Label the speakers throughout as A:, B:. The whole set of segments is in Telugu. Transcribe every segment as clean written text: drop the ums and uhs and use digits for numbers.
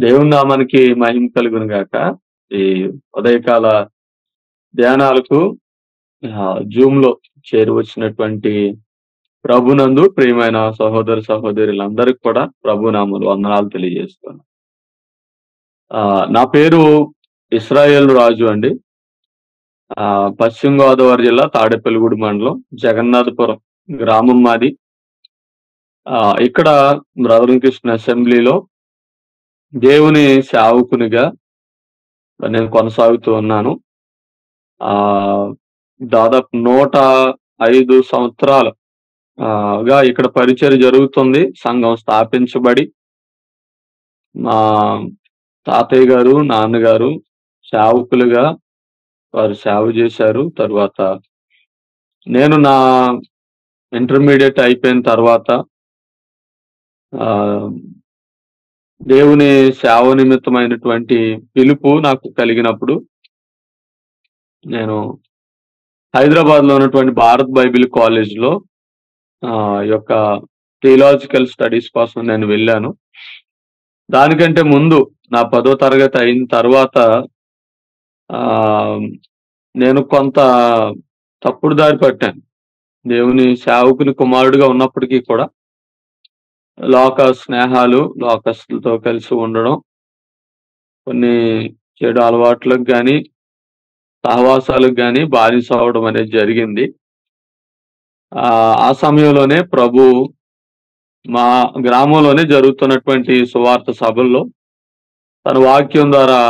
A: దేవుని నామానికి మహిమ కలుగును గాక. ఈ ఉదయకాల ధ్యానాలకు జూమ్‌లో చేరి వచ్చినటువంటి ప్రభునందు ప్రియమైన సహోదర సహోదరులందరికి కూడా ప్రభు నామములో వందనాలు తెలియజేస్తున్నాను. నా పేరు ఇస్రాయేల్ రాజు అండి. పశ్చిమ గోదావరి జిల్లా తాడేపల్లిగూడెం మండలం జగన్నాథపురం గ్రామం మాది. ఇక్కడ బ్రదర్ కృష్ణ అసెంబ్లీలో దేవుని సేవకునిగా నేను కొనసాగుతూ ఉన్నాను. దాదాపు 105 సంవత్సరాలు గా ఇక్కడ పరిచర్య జరుగుతుంది. సంఘం స్థాపించబడి మా తాతయ్య గారు, నాన్నగారు సేవకులుగా వారు సేవ చేశారు. తరువాత నేను నా ఇంటర్మీడియేట్ అయిపోయిన తర్వాత దేవుని సేవ నిమిత్తమైనటువంటి పిలుపు నాకు కలిగినప్పుడు నేను హైదరాబాద్‌లో ఉన్నటువంటి భారత్ బైబిల్ కాలేజ్‌లో యొక్క థియలాజికల్ స్టడీస్ కోసం నేను వెళ్ళాను. దానికంటే ముందు నా 10వ తరగతి అయిన తర్వాత నేను కొంత తప్పుడు దారి పట్టాను. దేవుని సేవకుని కుమారుడిగా ఉన్నప్పటికీ కూడా లోక స్నేహాలు, లోకస్తులతో కలిసి ఉండడం, కొన్ని చెడు అలవాట్లకు గాని, సహవాసాలకు గాని బానిస అవ్వడం అనేది జరిగింది. ఆ సమయంలోనే ప్రభు మా గ్రామంలోనే జరుగుతున్నటువంటి సువార్త సభల్లో తన వాక్యం ద్వారా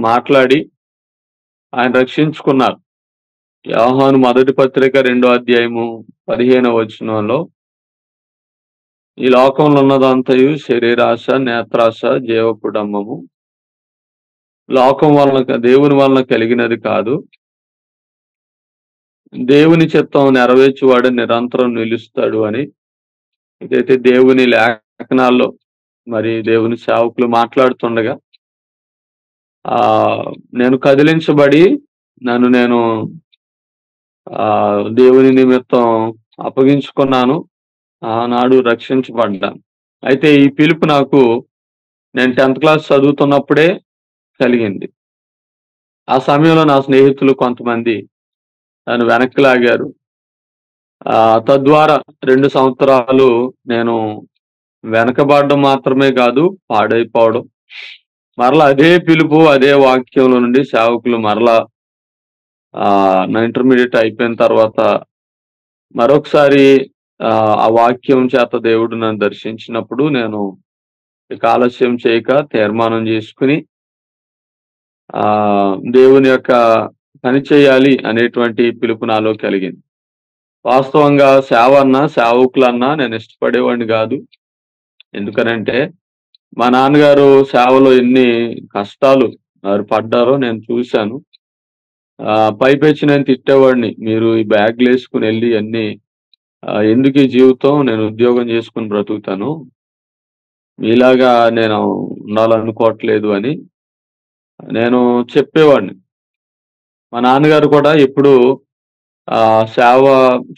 A: మాట్లాడి ఆయన రక్షించుకున్నారు. యోహాను మొదటి పత్రిక 2వ అధ్యాయము 15వ వచనంలో ఈ లోకంలో ఉన్నదంతయు శరీరాశ, నేత్రాశ, జీవపు డంబము లోకం వలన దేవుని వలన కలిగినది కాదు. దేవుని చిత్తం నెరవేర్చువాడు నిరంతరం నిలుస్తాడు అని ఇదైతే దేవుని లేఖనాల్లో మరి దేవుని సేవకులు మాట్లాడుతుండగా నేను కదిలించబడి నేను దేవుని నిమిత్తం అప్పగించుకున్నాను. ఆనాడు రక్షించబడ్డాను. అయితే ఈ పిలుపు నాకు నేను 10th క్లాస్ చదువుతున్నప్పుడే కలిగింది. ఆ సమయంలో నా స్నేహితులు కొంతమంది నన్ను వెనక్కి లాగారు. తద్వారా 2 సంవత్సరాలు నేను వెనకబడడం మాత్రమే కాదు, పాడైపోవడం. మరలా అదే పిలుపు, అదే వాక్యంలో నుండి సేవకులు మరలా నా ఇంటర్మీడియేట్ అయిపోయిన తర్వాత మరొకసారి ఆ వాక్యం చేత దేవుడు నన్ను దర్శించినప్పుడు నేను ఇక ఆలస్యం చేయక తీర్మానం చేసుకుని దేవుని యొక్క పని చేయాలి అనేటువంటి పిలుపు నాలో కలిగింది. వాస్తవంగా సేవకులన్నా నేను ఇష్టపడేవాడిని కాదు. ఎందుకనంటే మా నాన్నగారు సేవలో ఎన్ని కష్టాలు వారు పడ్డారో నేను చూశాను. పైపెచ్చి నేను తిట్టేవాడిని, మీరు ఈ బ్యాగ్లు వేసుకుని వెళ్ళి అన్ని ఎందుకు ఈ జీవితం, నేను ఉద్యోగం చేసుకుని బ్రతుకుతాను, మీలాగా నేను ఉండాలనుకోవట్లేదు అని నేను చెప్పేవాడిని. మా నాన్నగారు కూడా ఎప్పుడు సేవ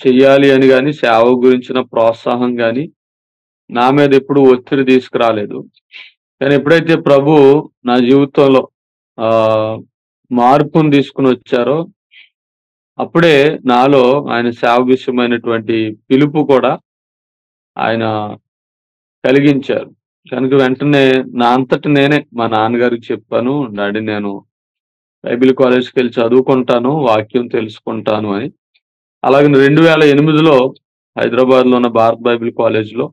A: చెయ్యాలి అని గాని, సేవ గురించిన ప్రోత్సాహం గాని నా మీద ఎప్పుడు ఒత్తిడి తీసుకురాలేదు. కానీ ఎప్పుడైతే ప్రభు నా జీవితంలో మార్పును తీసుకుని వచ్చారో అప్పుడే నాలో ఆయన సేవ విషయమైనటువంటి పిలుపు కూడా ఆయన కలిగించారు. కనుక వెంటనే నా అంతట నేనే మా నాన్నగారికి చెప్పాను, డాడీ నేను బైబిల్ కాలేజ్‌కి వెళ్ళి చదువుకుంటాను, వాక్యం తెలుసుకుంటాను అని. అలాగే 2008లో హైదరాబాద్‌లో ఉన్న భారత్ బైబిల్ కాలేజ్‌లో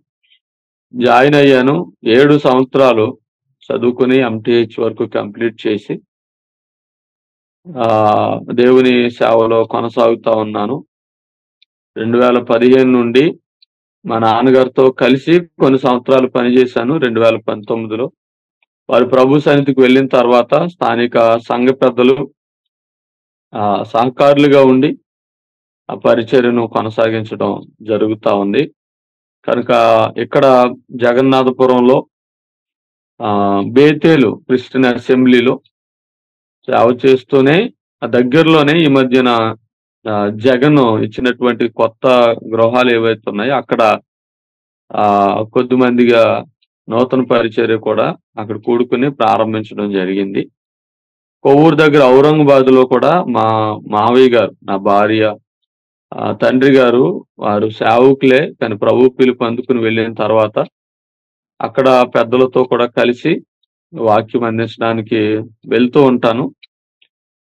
A: జాయిన్ అయ్యాను. 7 సంవత్సరాలు చదువుకుని ఎంటీహెచ్ వరకు కంప్లీట్ చేసి దేవుని సేవలో కొనసాగుతా ఉన్నాను. 2015 నుండి మా నాన్నగారితో కలిసి కొన్ని సంవత్సరాలు పనిచేశాను. 2019లో వారు ప్రభు సన్నిధికి వెళ్ళిన తర్వాత స్థానిక సంఘ పెద్దలు సహకారులుగా ఉండి ఆ పరిచర్యను కొనసాగించడం జరుగుతా ఉంది. కనుక ఇక్కడ జగన్నాథపురంలో బేతేలు క్రిస్టియన్ అసెంబ్లీలో సేవ చేస్తూనే దగ్గరలోనే ఈ మధ్యన జగన్ ఇచ్చినటువంటి కొత్త గృహాలు ఏవైతే ఉన్నాయో అక్కడ కొద్దిమందిగా నూతన పరిచర్య కూడా అక్కడ కూడుకుని ప్రారంభించడం జరిగింది. కొవ్వూరు దగ్గర ఔరంగాబాద్‌లో కూడా మా మావయ్య గారు, నా భార్య తండ్రి గారు వారు సేవకులే. కానీ ప్రభు పిలుపు అందుకుని వెళ్ళిన తర్వాత అక్కడ పెద్దలతో కూడా కలిసి వాక్యం అందించడానికి వెళ్తూ ఉంటాను.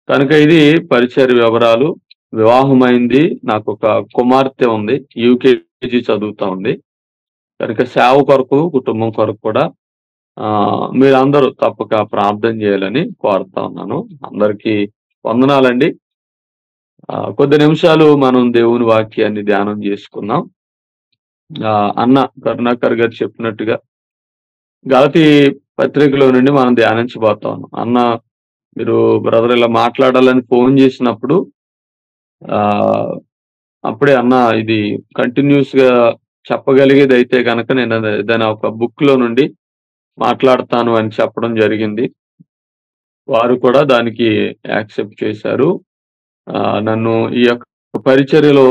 A: కనుక ఇది పరిచర్య వివరాలు. వివాహమైంది. నాకొక కుమార్తె ఉంది. యూకేజీ చదువుతా ఉంది. కనుక సేవ కొరకు, కుటుంబం కొరకు కూడా మీరందరూ తప్పక ప్రార్థన చేయాలని కోరుతా ఉన్నాను. అందరికీ వందనాలండి. కొద్ది నిమిషాలు మనం దేవుని వాక్యాన్ని ధ్యానం చేసుకుందాం. అన్న కరుణాకర్ గారు చెప్పినట్టుగా గలతీ పత్రికలో నుండి మనం ధ్యానించబోతా ఉన్నాం. అన్న మీరు బ్రదర్ ఇలా మాట్లాడాలని ఫోన్ చేసినప్పుడు అప్పుడే అన్న ఇది కంటిన్యూస్ గా చెప్పగలిగేది అయితే కనుక నేను ఏదైనా ఒక బుక్ లో నుండి మాట్లాడతాను అని చెప్పడం జరిగింది. వారు కూడా దానికి యాక్సెప్ట్ చేశారు. నన్ను ఈ యొక్క పరిచర్యలో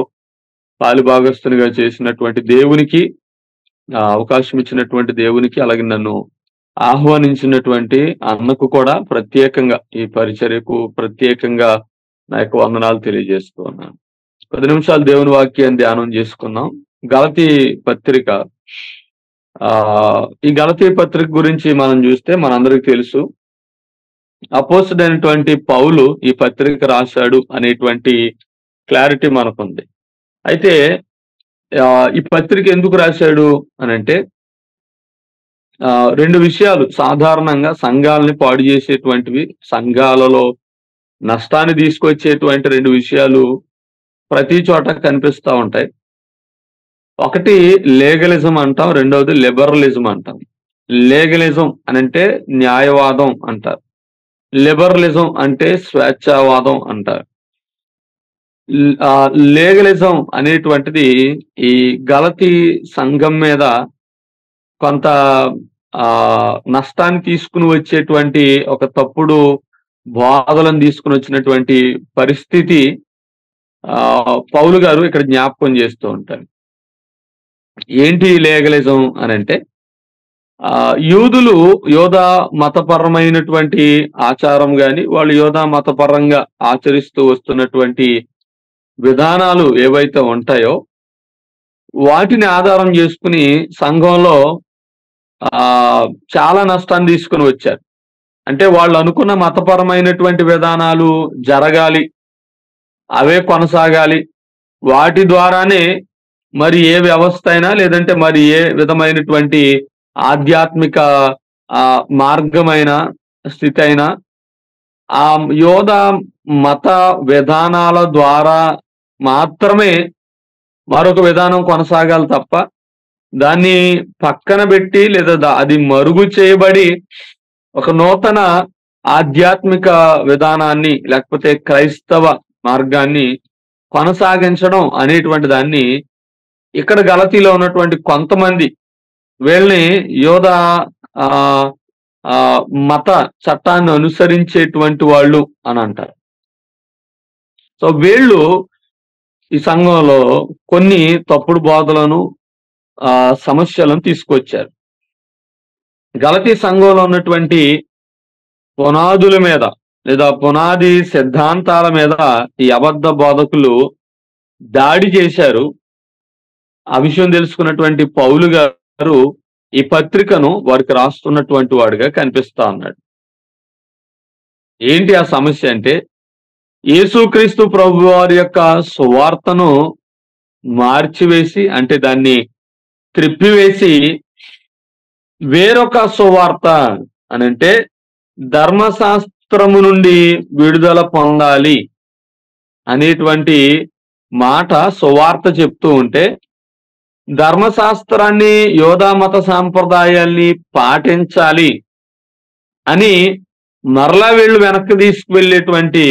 A: పాలుభాగస్తునిగా చేసినటువంటి దేవునికి, అవకాశం ఇచ్చినటువంటి దేవునికి, అలాగే నన్ను ఆహ్వానించినటువంటి అన్నకు కూడా ప్రత్యేకంగా, ఈ పరిచర్యకు ప్రత్యేకంగా నా యొక్క వందనాలు తెలియజేస్తున్నాను. 10 నిమిషాలు దేవుని వాక్యాన్ని ధ్యానం చేసుకుందాం. గలతీ పత్రిక. ఈ గలతీ పత్రిక గురించి మనం చూస్తే మనందరికి తెలుసు, అపోస్తలుడైనటువంటి పౌలు ఈ పత్రిక రాశాడు అనేటువంటి క్లారిటీ మనకుంది. అయితే ఈ పత్రిక ఎందుకు రాశాడు అనంటే, 2 విషయాలు సాధారణంగా సంఘాలని పాడు చేసేటువంటివి, సంఘాలలో నష్టాన్ని తీసుకొచ్చేటువంటి 2 విషయాలు ప్రతి చోట కనిపిస్తా ఉంటాయి. ఒకటి లీగలిజం అంటాం, రెండవది లిబరలిజం అంటాం. లీగలిజం అనంటే న్యాయవాదం అంటారు. లిబరలిజం అంటే స్వేచ్ఛావాదం అంటారు. లీగలిజం అనేటువంటిది ఈ గలతీ సంఘం మీద కొంత నష్టాన్ని తీసుకుని వచ్చేటువంటి ఒక తప్పుడు బోధలను తీసుకుని వచ్చినటువంటి పరిస్థితి పౌలు గారు ఇక్కడ జ్ఞాపకం చేస్తూ ఉంటారు. ఏంటి లీగలిజం అనంటే, యూదులు యోధా మతపరమైనటువంటి ఆచారం గాని, వాళ్ళు యోధా మతపరంగా ఆచరిస్తూ వస్తున్నటువంటి విధానాలు ఏవైతే ఉంటాయో వాటిని ఆధారం చేసుకుని సంఘంలో చాలా నష్టాన్ని తీసుకుని వచ్చారు. అంటే వాళ్ళు అనుకున్న మతపరమైనటువంటి విధానాలు జరగాలి, అవే కొనసాగాలి, వాటి ద్వారానే మరి ఏ వ్యవస్థ అయినా, లేదంటే మరి ఏ విధమైనటువంటి ఆధ్యాత్మిక మార్గమైన స్థితి అయినా ఆ యోధ మత విధానాల ద్వారా మాత్రమే మరొక విధానం కొనసాగాలి తప్ప, దాన్ని పక్కన పెట్టి లేదా అది మరుగు చేయబడి ఒక నూతన ఆధ్యాత్మిక విధానాన్ని లేకపోతే క్రైస్తవ మార్గాన్ని కొనసాగించడం అనేటువంటి దాన్ని ఇక్కడ గలతీలో ఉన్నటువంటి కొంతమంది వీళ్ళని యోధ మత చట్టాన్ని అనుసరించేటువంటి వాళ్ళు అని అంటారు. సో వీళ్ళు ఈ సంఘంలో కొన్ని తప్పుడు బోధలను సమస్యలను తీసుకొచ్చారు. గలతీ సంఘంలో ఉన్నటువంటి పునాదుల మీద లేదా పునాది సిద్ధాంతాల మీద ఈ అబద్ధ బోధకులు దాడి చేశారు. ఆ విషయం తెలుసుకున్నటువంటి పౌలు గారు ఈ పత్రికను వారికి రాస్తున్నటువంటి వాడిగా కనిపిస్తా ఉన్నాడు. ఏంటి ఆ సమస్య అంటే, యేసుక్రీస్తు ప్రభు వారి యొక్క సువార్తను మార్చివేసి, అంటే దాన్ని త్రిప్పివేసి వేరొక సువార్త అనంటే ధర్మశాస్త్రము నుండి విడుదల పొందాలి అనేటువంటి మాట సువార్త చెప్తూ ఉంటే, ధర్మశాస్త్రాన్ని యోధా మత సాంప్రదాయాల్ని పాటించాలి అని మరలా వీళ్ళు వెనక్కి తీసుకువెళ్ళేటువంటి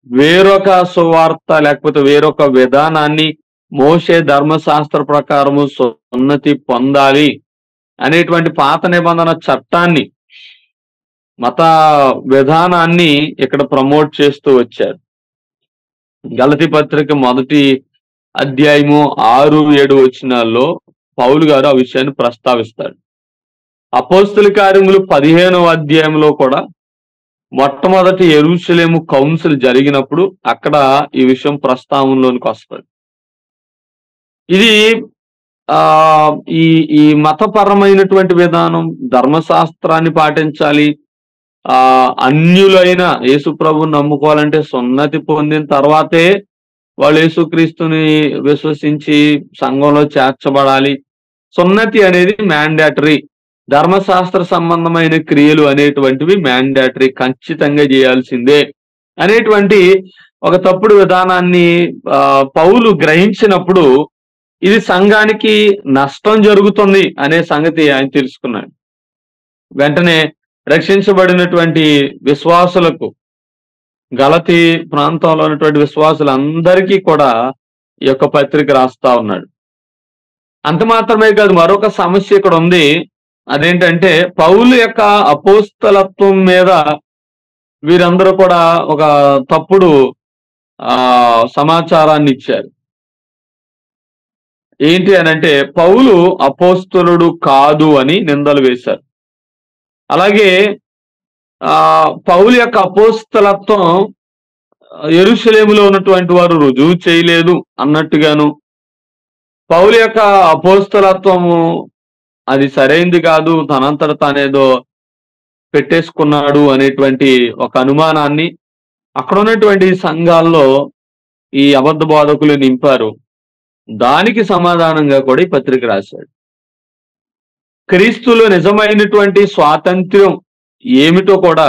A: వేరొక సువార్త లేకపోతే వేరొక విధానాన్ని, మోషే ధర్మశాస్త్ర ప్రకారము సున్నతి పొందాలి అనేటువంటి పాత నిబంధన చట్టాన్ని, మత విధానాన్ని ఇక్కడ ప్రమోట్ చేస్తూ వచ్చారు. గలతీ పత్రిక మొదటి అధ్యాయము 6-7 వచనాల్లో పౌలు గారు ఆ విషయాన్ని ప్రస్తావిస్తాడు. అపోస్తుల కార్యములు 15వ అధ్యాయంలో కూడా మొట్టమొదటి యెరూషలేము కౌన్సిల్ జరిగినప్పుడు అక్కడ ఈ విషయం ప్రస్తావనలోనికి వస్తుంది. ఇది ఆ ఈ ఈ మతపరమైనటువంటి విధానం, ధర్మశాస్త్రాన్ని పాటించాలి. అన్యులైన యేసు ప్రభువుని నమ్ముకోవాలంటే సున్నతి పొందిన తర్వాతే వాళ్ళు యేసుక్రీస్తుని విశ్వసించి సంఘంలో చేర్చబడాలి. సున్నతి అనేది మ్యాండేటరీ. ధర్మశాస్త్ర సంబంధమైన క్రియలు అనేటువంటివి మ్యాండేటరీ, ఖచ్చితంగా చేయాల్సిందే అనేటువంటి ఒక తప్పుడు విధానాన్ని పౌలు గ్రహించినప్పుడు ఇది సంఘానికి నష్టం జరుగుతుంది అనే సంగతి ఆయన తెలుసుకున్నాడు. వెంటనే రక్షించబడినటువంటి విశ్వాసులకు, గలతీ ప్రాంతంలో ఉన్నటువంటి విశ్వాసులందరికీ కూడా ఈ యొక్క పత్రిక రాస్తా ఉన్నాడు. అంత మాత్రమే కాదు, మరొక సమస్య ఇక్కడ ఉంది. అదేంటంటే పౌలు యొక్క అపోస్తలత్వం మీద వీరందరూ కూడా ఒక తప్పుడు సమాచారాన్ని ఇచ్చారు. ఏంటి అనంటే పౌలు అపోస్తలుడు కాదు అని నిందలు వేశారు. అలాగే పౌలు యొక్క అపోస్తలత్వం యెరూషలేములో ఉన్నటువంటి వారు రుజువు చేయలేదు అన్నట్టుగాను, పౌలు యొక్క అపోస్తలత్వము అది సరైంది కాదు, తనంతట తానేదో పెట్టేసుకున్నాడు అనేటువంటి ఒక అనుమానాన్ని అక్కడ ఉన్నటువంటి సంఘాల్లో ఈ అబద్ధ బోధకులు నింపారు. దానికి సమాధానంగా కూడా ఈ పత్రిక రాశాడు. క్రీస్తులో నిజమైనటువంటి స్వాతంత్ర్యం ఏమిటో కూడా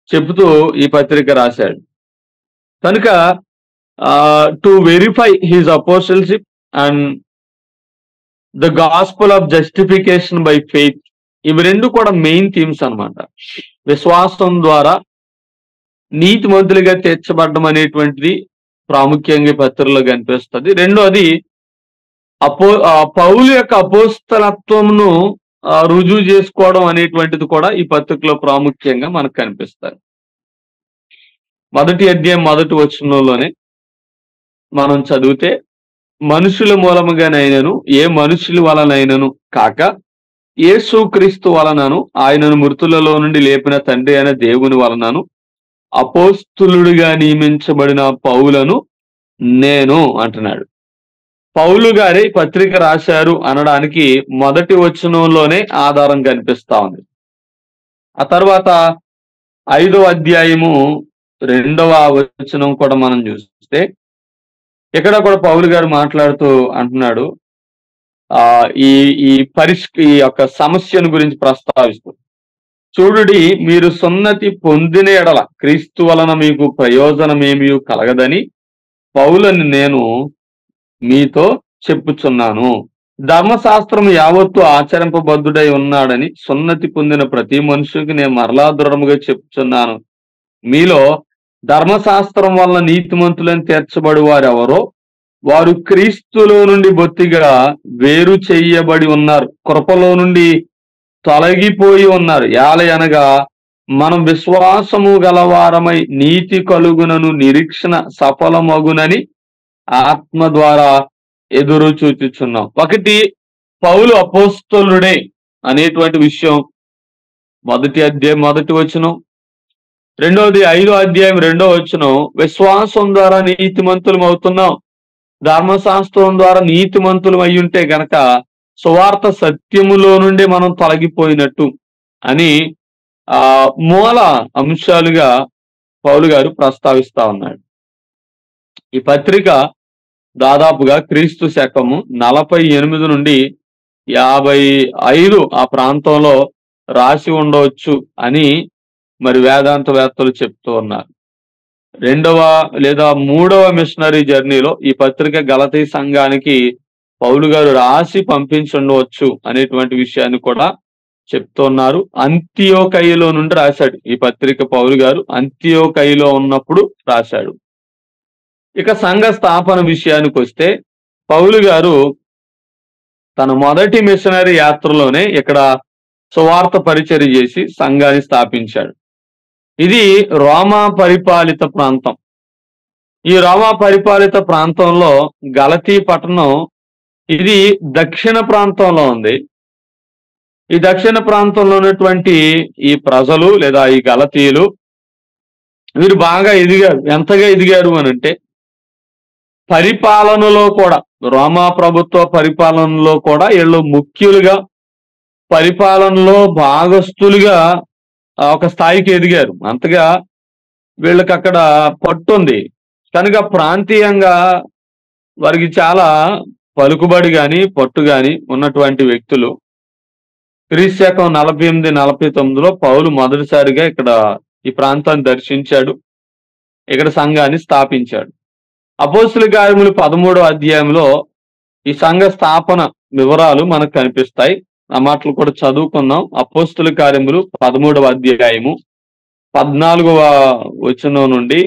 A: చెబుతూ ఈ పత్రిక రాశాడు. కనుక to verify his apostleship and the gospel of justification by faith, ఇవి రెండు కూడా మెయిన్ థీమ్స్ అన్నమాట. విశ్వాసం ద్వారా నీతిమంతులుగా తీర్చబడడం అనేటువంటిది ప్రాముఖ్యంగా పత్రికలో కనిపిస్తుంది. రెండోది పౌలు యొక్క అపోస్తలత్వంను రుజువు చేసుకోవడం అనేటువంటిది కూడా ఈ పత్రికలో ప్రాముఖ్యంగా మనకు కనిపిస్తుంది. మొదటి అధ్యాయం మొదటి వచనంలోనే మనం చదివితే, మనుషుల మూలముగానైనను ఏ మనుషుల వలనైనను కాక యేసుక్రీస్తు వలనను ఆయనను మృతులలో నుండి లేపిన తండ్రి అయిన దేవుని వలనను అపోస్తులుడిగా నియమించబడిన పౌలను నేను అంటున్నాడు. పౌలు గారి పత్రిక రాశారు అనడానికి మొదటి వచనంలోనే ఆధారం కనిపిస్తా ఉంది. ఆ తర్వాత 5వ అధ్యాయము 2వ వచనం కూడా మనం చూస్తే ఇక్కడ కూడా పౌలు గారు మాట్లాడుతూ అంటున్నాడు, ఈ ఈ యొక్క సమస్యను గురించి ప్రస్తావిస్తూ, చూడుడి, మీరు సున్నతి పొందిన ఎడల క్రీస్తు వలన మీకు ప్రయోజనమేమీ కలగదని పౌలని నేను మీతో చెప్పుచున్నాను. ధర్మశాస్త్రం యావత్తు ఆచరింపబద్ధుడై ఉన్నాడని సున్నతి పొందిన ప్రతి మనుషునికి నేను మరలా దృఢముగా చెప్పుచున్నాను. మీలో ధర్మశాస్త్రం వలన నీతిమంతులను తీర్చబడి వారెవరో వారు క్రీస్తులో నుండి బొత్తిగా వేరు చెయ్యబడి ఉన్నారు, కృపలో నుండి తొలగిపోయి ఉన్నారు. యాలయనగా మనం విశ్వాసము గలవారమై నీతి కలుగునను నిరీక్షణ సఫలమగునని ఆత్మ ద్వారా ఎదురు చూచుచున్నాం. ఒకటి, పౌలు అపోస్తలుడే అనేటువంటి విషయం మొదటి అధ్యాయం మొదటి వచనం. రెండవది 5వ అధ్యాయం 2వ వచనం, విశ్వాసం ద్వారా నీతిమంతులం అవుతున్నాం. ధర్మశాస్త్రం ద్వారా నీతిమంతులం అయి ఉంటే గనక సువార్త సత్యములో నుండి మనం తొలగిపోయినట్టు అని మూల అంశాలుగా పౌలు గారు ప్రస్తావిస్తా ఉన్నాడు. ఈ పత్రిక దాదాపుగా క్రీస్తు శకము 48 నుండి 55 ఆ ప్రాంతంలో రాసి ఉండవచ్చు అని మరి వేదాంతవేత్తలు చెప్తూ ఉన్నారు. 2వ లేదా 3వ మిషనరీ జర్నీలో ఈ పత్రిక గలతీ సంఘానికి పౌలు గారు రాసి పంపించుండవచ్చు అనేటువంటి విషయాన్ని కూడా చెప్తున్నారు. అంతియోకయలో నుండి రాశాడు ఈ పత్రిక. పౌలు గారు అంతియోకయలో ఉన్నప్పుడు రాశాడు. ఇక సంఘ స్థాపన విషయానికి వస్తే పౌలు గారు తన మొదటి మిషనరీ యాత్రలోనే ఇక్కడ సువార్త పరిచర్య చేసి సంఘాన్ని స్థాపించాడు. ఇది రోమా పరిపాలిత ప్రాంతం. ఈ రోమా పరిపాలిత ప్రాంతంలో గలతీ పట్టణం ఇది దక్షిణ ప్రాంతంలో ఉంది. ఈ దక్షిణ ప్రాంతంలో ఉన్నటువంటి ఈ ప్రజలు లేదా ఈ గలతీయులు వీరు బాగా ఎదిగారు. ఎంతగా ఎదిగారు అని అంటే పరిపాలనలో కూడా, రోమా ప్రభుత్వ పరిపాలనలో కూడా వీళ్ళు ముఖ్యులుగా, పరిపాలనలో భాగస్థులుగా ఒక స్థాయికి ఎదిగారు. అంతగా వీళ్ళకి అక్కడ పట్టుంది. కనుక ప్రాంతీయంగా వారికి చాలా పలుకుబడి గాని, పట్టు గాని ఉన్నటువంటి వ్యక్తులు. క్రీస్తు శకం 48, 49లో పౌలు మొదటిసారిగా ఇక్కడ ఈ ప్రాంతాన్ని దర్శించాడు. ఇక్కడ సంఘాన్ని స్థాపించాడు. అపోస్తలుల కార్యములు 13వ అధ్యాయంలో ఈ సంఘ స్థాపన వివరాలు మనకు కనిపిస్తాయి. ఆ మాటలు కూడా చదువుకుందాం. అపోస్తలుల కార్యములు 13వ అధ్యాయము 14వ వచనం నుండి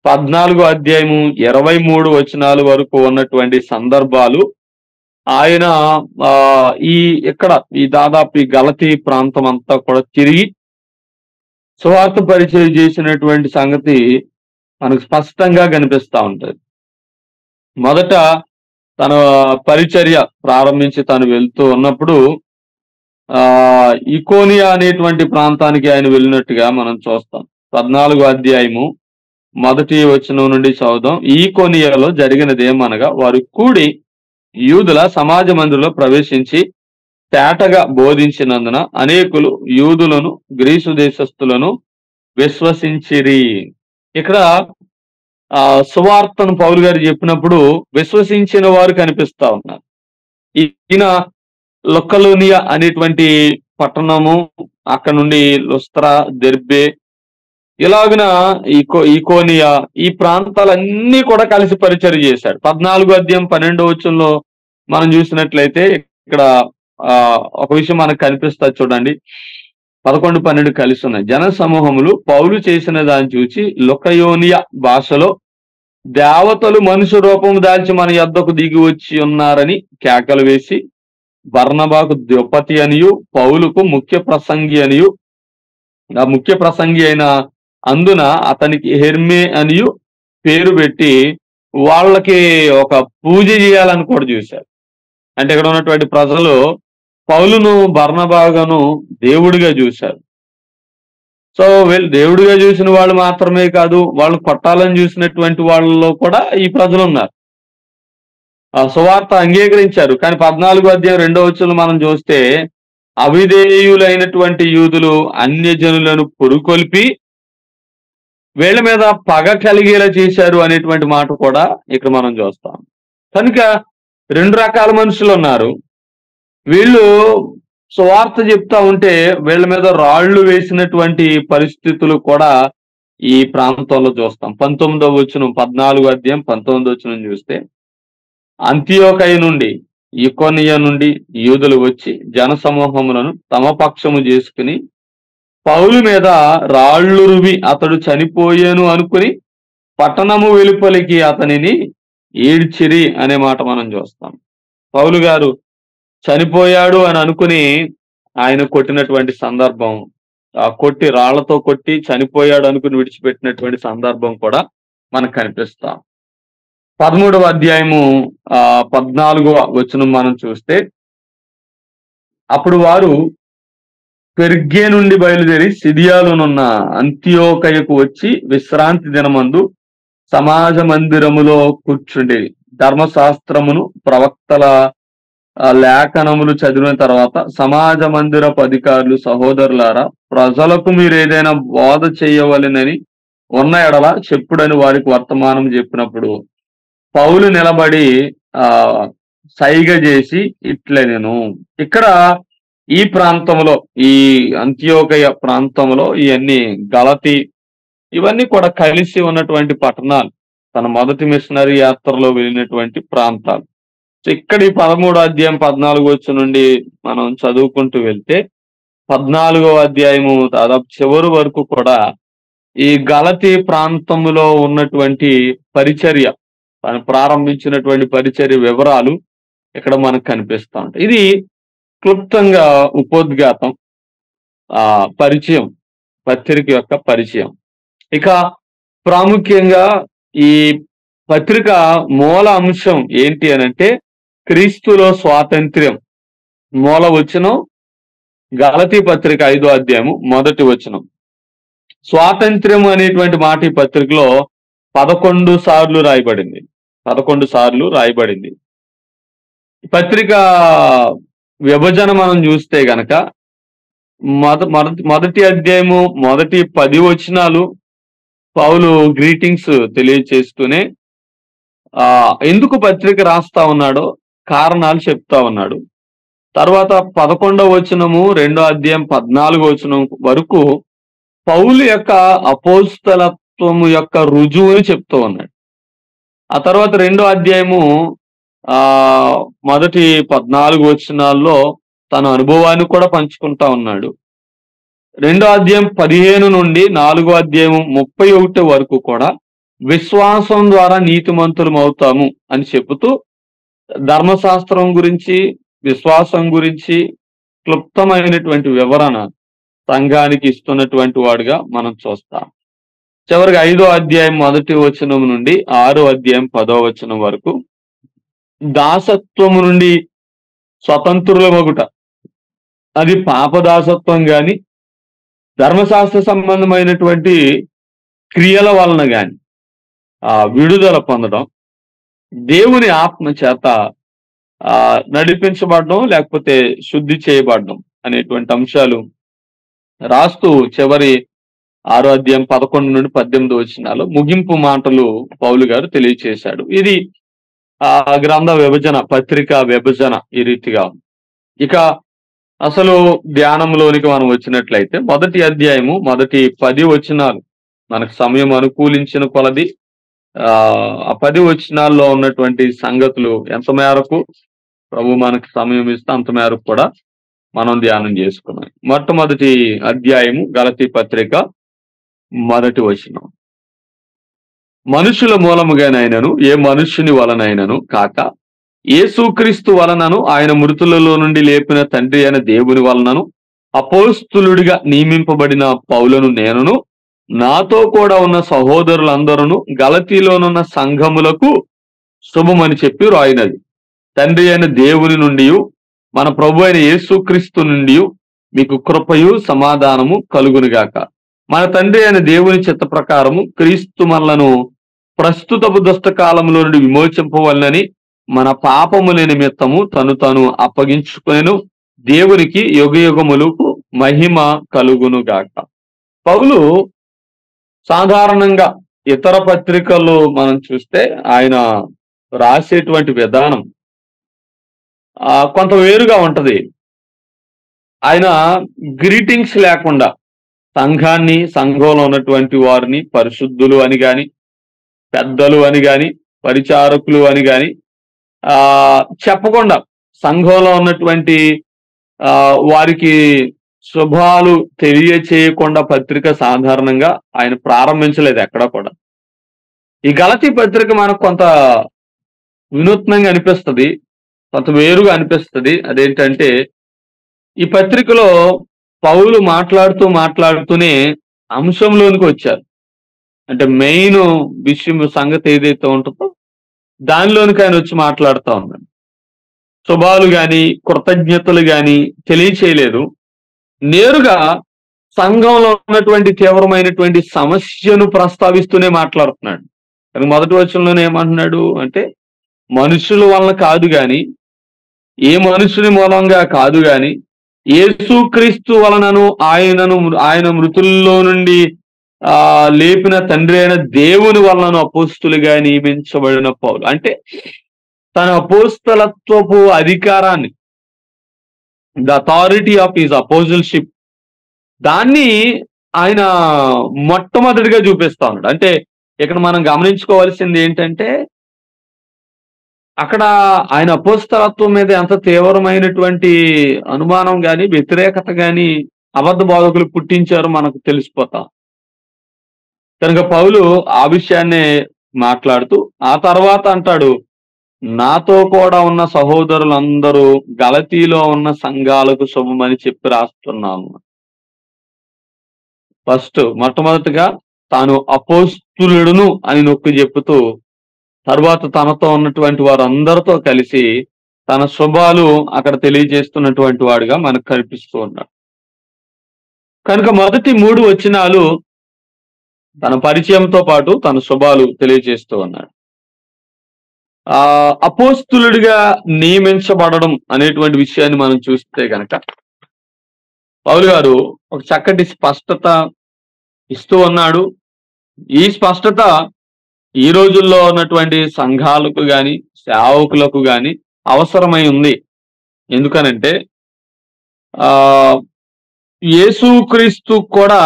A: 14వ అధ్యాయము 23 వచనాల వరకు ఉన్నటువంటి సందర్భాలు. ఆయన ఇక్కడ ఈ దాదాపు ఈ గలతీ ప్రాంతం అంతా కూడా తిరిగి సువార్త పరిచయం చేసినటువంటి సంగతి మనకు స్పష్టంగా కనిపిస్తా ఉంటది. మొదట తన పరిచర్య ప్రారంభించి తను వెళ్తూ ఉన్నప్పుడు ఇకోనియా అనేటువంటి ప్రాంతానికి ఆయన వెళ్ళినట్టుగా మనం చూస్తాం. 14వ అధ్యాయము మొదటి వచనం నుండి చదువుదాం. ఈకోనియాలో జరిగినదేమనగా, వారు కూడి యూదుల సమాజ మందిరంలో ప్రవేశించి తేటగా బోధించినందున అనేకులు యూదులను గ్రీసు దేశస్థులను విశ్వసించిరి. ఇక్కడ సువార్తను పౌలు గారు చెప్పినప్పుడు విశ్వసించిన వారు కనిపిస్తా ఉన్నారు. ఈయన లొక్కలోనియా అనేటువంటి పట్టణము, అక్కడ నుండి లుస్త్రా, దెర్బే, ఇలాగున ఈకోనియా, ఈ ప్రాంతాలన్నీ కూడా కలిసి పరిచయం చేశాడు. 14వ అధ్యాయం 12వ వచనంలో మనం చూసినట్లయితే ఇక్కడ ఒక విషయం మనకు కనిపిస్తుంది చూడండి. 11, 12 కలిసి ఉన్నాయి. జన సమూహములు పౌలు చేసిన దాన్ని చూచి లుకయోనియా భాషలో, దేవతలు మనుషు రూపము దాల్చి మన యొద్దకు దిగి వచ్చి ఉన్నారని కేకలు వేసి, బర్నబాకు ద్విపతి అనియు పౌలుకు ముఖ్య ప్రసంగి అనియు, ఆ ముఖ్య ప్రసంగి అయిన అందున అతనికి హెర్మే అనియు పేరు పెట్టి వాళ్ళకి ఒక పూజ చేయాలని కూడా చూశారు. అంటే ఇక్కడ ఉన్నటువంటి ప్రజలు పౌలును బర్నబాగును దేవుడిగా చూశారు. సో వీళ్ళు దేవుడిగా చూసిన వాళ్ళు మాత్రమే కాదు, వాళ్ళు కొట్టాలని చూసినటువంటి వాళ్ళలో కూడా ఈ ప్రజలు ఉన్నారు. ఆ సువార్త అంగీకరించారు. కానీ 14వ అధ్యాయం 2వ వచనం మనం చూస్తే, అవిధేయులైనటువంటి యూదులు అన్యజనులను పురుకొల్పి వీళ్ళ మీద పగ కలిగేలా చేశారు అనేటువంటి మాట కూడా ఇక్కడ మనం చూస్తాం. కనుక 2 రకాల మనుషులు ఉన్నారు. వీళ్ళు సువార్త చెప్తా ఉంటే వీళ్ళ మీద రాళ్లు వేసినటువంటి పరిస్థితులు కూడా ఈ ప్రాంతంలో చూస్తాం. 19వ వచనం, 14వ అధ్యాయం 19వ వచనం చూస్తే, అంతియోకయ నుండి, ఇకోనియా నుండి యూదులు వచ్చి జన సమూహములను తమ పక్షము చేసుకుని పౌలు మీద రాళ్ళు రువి అతడు చనిపోయాను అనుకుని పట్టణము వెలుపలికి అతనిని ఈడ్చిరి అనే మాట మనం చూస్తాం. పౌలు గారు చనిపోయాడు అని అనుకుని ఆయన కొట్టినటువంటి సందర్భం, కొట్టి రాళ్లతో కొట్టి చనిపోయాడు అనుకుని విడిచిపెట్టినటువంటి సందర్భం కూడా మనకు కనిపిస్తాం. 13వ అధ్యాయము 14వ వచనం మనం చూస్తే, అప్పుడు వారు పెర్గే నుండి బయలుదేరి సిరియాలోనున్న అంతియోకయకు వచ్చి విశ్రాంతి దినమందు సమాజ మందిరములో కూర్చుండి ధర్మశాస్త్రమును ప్రవక్తల లేఖనములు చదివిన తర్వాత, సమాజ మందిరపు అధికారులు, సహోదరులారా, ప్రజలకు మీరు ఏదైనా బోధ చేయవలెనని ఉన్న ఎడల చెప్పుడని వారికి వర్తమానం చెప్పినప్పుడు పౌలు నిలబడి సైగ చేసి ఇట్లనెను. ఇక్కడ ఈ ప్రాంతంలో, ఈ అంతియోకయ ప్రాంతంలో ఇవన్నీ గలతీ, ఇవన్నీ కూడా కలిసి ఉన్నటువంటి పట్టణాలు, తన మొదటి మిషనరీ యాత్రలో వెళ్ళినటువంటి ప్రాంతాలు. సో ఇక్కడ ఈ 13వ అధ్యాయం 14వ వచనం నుండి మనం చదువుకుంటూ వెళ్తే 14వ అధ్యాయము దాదాపు చివరి వరకు కూడా ఈ గలతీ ప్రాంతంలో ఉన్నటువంటి పరిచర్య, తను ప్రారంభించినటువంటి పరిచర్య వివరాలు ఇక్కడ మనకు కనిపిస్తూ ఉంటాయి. ఇది క్లుప్తంగా ఉపోద్ఘాతం, పరిచయం, పత్రిక యొక్క పరిచయం. ఇక ప్రాముఖ్యంగా ఈ పత్రిక మూల అంశం ఏంటి అనంటే క్రీస్తులో స్వాతంత్ర్యం. మూల వచనం గలతీ పత్రిక 5వ అధ్యాయము 1వ వచనం. స్వాతంత్ర్యం అనేటువంటి మాట ఈ పత్రికలో 11 సార్లు రాయబడింది. 11 సార్లు రాయబడింది. ఈ పత్రిక విభజన మనం చూస్తే గనక మొదటి అధ్యాయము మొదటి 10 వచనాలు పౌలు గ్రీటింగ్స్ తెలియచేస్తూనే ఎందుకు పత్రిక రాస్తా ఉన్నాడో కారణాలు చెప్తా ఉన్నాడు. తర్వాత 11వ వచనము 2వ అధ్యాయం 14వ వచనం వరకు పౌలు యొక్క అపోస్తలత్వము యొక్క రుజువుని చెప్తూ ఉన్నాడు. ఆ తర్వాత 2వ అధ్యాయము మొదటి 14 వచనాల్లో తన అనుభవాన్ని కూడా పంచుకుంటా ఉన్నాడు. 2వ అధ్యాయం 15 నుండి 4వ అధ్యాయం 31 వరకు కూడా విశ్వాసం ద్వారా నీతిమంతులం అవుతాము అని చెబుతూ ధర్మశాస్త్రం గురించి, విశ్వాసం గురించి క్లుప్తమైనటువంటి వివరణ సంఘానికి ఇస్తున్నటువంటి వాడుగా మనం చూస్తాం. చివరికి 5వ అధ్యాయం 1వ వచనం నుండి 6వ అధ్యాయం 10వ వచనం వరకు దాసత్వము నుండి స్వతంత్రులమగుట, అది పాపదాసత్వం గాని ధర్మశాస్త్ర సంబంధమైనటువంటి క్రియల వలన గాని విడుదల పొందడం, దేవుని ఆత్మ చేత నడిపించబడడం లేకపోతే శుద్ధి చేయబడడం అనేటువంటి అంశాలు రాస్తూ చివరి 6వ అధ్యాయం 11 నుండి 18 వచనాలు ముగింపు మాటలు పౌలు గారు తెలియచేశాడు. ఇది గ్రంథ విభజన, పత్రిక విభజన ఈ రీతిగా. ఇక అసలు ధ్యానంలోనికి మనం వచ్చినట్లయితే మొదటి అధ్యాయము మొదటి 10 వచనాలు మనకు సమయం అనుకూలించిన కొలది ఆ 10 వచనాల్లో ఉన్నటువంటి సంగతులు ఎంత మేరకు ప్రభు మనకి సమయం ఇస్తే అంత మేరకు కూడా మనం ధ్యానం చేసుకున్నాం. మొట్టమొదటి అధ్యాయము గలతీ పత్రిక 1వ వచనం. మనుషుల మూలముగానైనను ఏ మనుష్యుని వలనైనను కాక యేసుక్రీస్తు వలనను ఆయన మృతులలో నుండి లేపిన తండ్రి అయిన దేవుని వలనను అపోస్తులుడిగా నియమింపబడిన పౌలను నేనును నాతో కూడా ఉన్న సహోదరులందరూ గలతీలోనున్న సంఘములకు శుభమని చెప్పి రాయినది. తండ్రి అయిన దేవుని నుండి మన ప్రభు అయిన యేసుక్రీస్తు నుండి మీకు కృపయు సమాధానము కలుగునుగాక. మన తండ్రి అయిన దేవుని చిత్త ప్రకారము క్రీస్తు మనలను ప్రస్తుతపు దుష్ట కాలంలో నుండి విమోచింపవలనని మన పాపముల నిమిత్తము తను తాను అప్పగించుకొనెను. దేవునికి యుగయుగములకు మహిమ కలుగునుగాక. పౌలు సాధారణంగా ఇతర పత్రికల్లో మనం చూస్తే ఆయన రాసేటువంటి విధానం కొంత వేరుగా ఉంటది. ఆయన గ్రీటింగ్స్ లేకుండా సంఘాన్ని, సంఘంలో ఉన్నటువంటి వారిని పరిశుద్ధులు అని గాని, పెద్దలు అని గాని, పరిచారకులు అని గాని చెప్పకుండా సంఘంలో ఉన్నటువంటి వారికి శుభాలు తెలియచేయకుండా పత్రిక సాధారణంగా ఆయన ప్రారంభించలేదు ఎక్కడా కూడా. ఈ గలతీ పత్రిక మనకు కొంత వినూత్నంగా అనిపిస్తుంది, కొంత వేరుగా అనిపిస్తుంది. అదేంటంటే ఈ పత్రికలో పౌలు మాట్లాడుతూనే అంశంలోనికి వచ్చారు. అంటే మెయిన్ విషయం, సంగతి ఏదైతే ఉంటుందో దానిలోనికి ఆయన వచ్చి మాట్లాడుతూ ఉన్నాడు. శుభాలు గాని, కృతజ్ఞతలు గాని తెలియచేయలేదు. నేరుగా సంఘంలో ఉన్నటువంటి తీవ్రమైనటువంటి సమస్యను ప్రస్తావిస్తూనే మాట్లాడుతున్నాడు. కానీ మొదటి వచనంలోనే ఏమంటున్నాడు అంటే, మనుషుల వలన కాదు గాని, ఏ మనుషుని మూలంగా కాదు గాని, యేసుక్రీస్తు వలనను ఆయన మృతుల్లో నుండి లేపిన తండ్రి అయిన దేవుని వలనను అపోస్తులుగా నియమించబడిన పౌలు. అంటే తన అపోస్తలత్వపు అధికారాన్ని, ద అథారిటీ ఆఫ్ హిజ్ అపోజిల్షిప్, దాన్ని ఆయన మొట్టమొదటిగా చూపిస్తా ఉన్నాడు. అంటే ఇక్కడ మనం గమనించుకోవాల్సింది ఏంటంటే, అక్కడ ఆయన అపోస్తలత్వం మీద ఎంత తీవ్రమైనటువంటి అనుమానం గాని, వ్యతిరేకత గాని అబద్ధ బోధకులు పుట్టించారో మనకు తెలిసిపోతాం. కనుక పౌలు ఆ విషయాన్నే మాట్లాడుతూ ఆ తర్వాత అంటాడు, నాతో కూడా ఉన్న సహోదరులందరూ గలతీలో ఉన్న సంఘాలకు శుభమని చెప్పి రాస్తున్నాము. మొట్టమొదటిగా తాను అపోస్తులుడును అని నొక్కి చెప్పుతూ, తర్వాత తనతో ఉన్నటువంటి వారందరితో కలిసి తన శుభాలు అక్కడ తెలియజేస్తున్నటువంటి వాడుగా మనకు కనిపిస్తూ ఉన్నాడు. కనుక మొదటి 3 వచనాలు తన పరిచయంతో పాటు తన శుభాలు తెలియజేస్తూ ఉన్నాడు. అపోస్తులుడిగా నియమించబడడం అనేటువంటి విషయాన్ని మనం చూస్తే గనక పౌలు గారు ఒక చక్కటి స్పష్టత ఇస్తూ ఉన్నాడు. ఈ స్పష్టత ఈ రోజుల్లో ఉన్నటువంటి సంఘాలకు గాని సేవకులకు గాని అవసరమై ఉంది. ఎందుకనంటే యేసుక్రీస్తు కూడా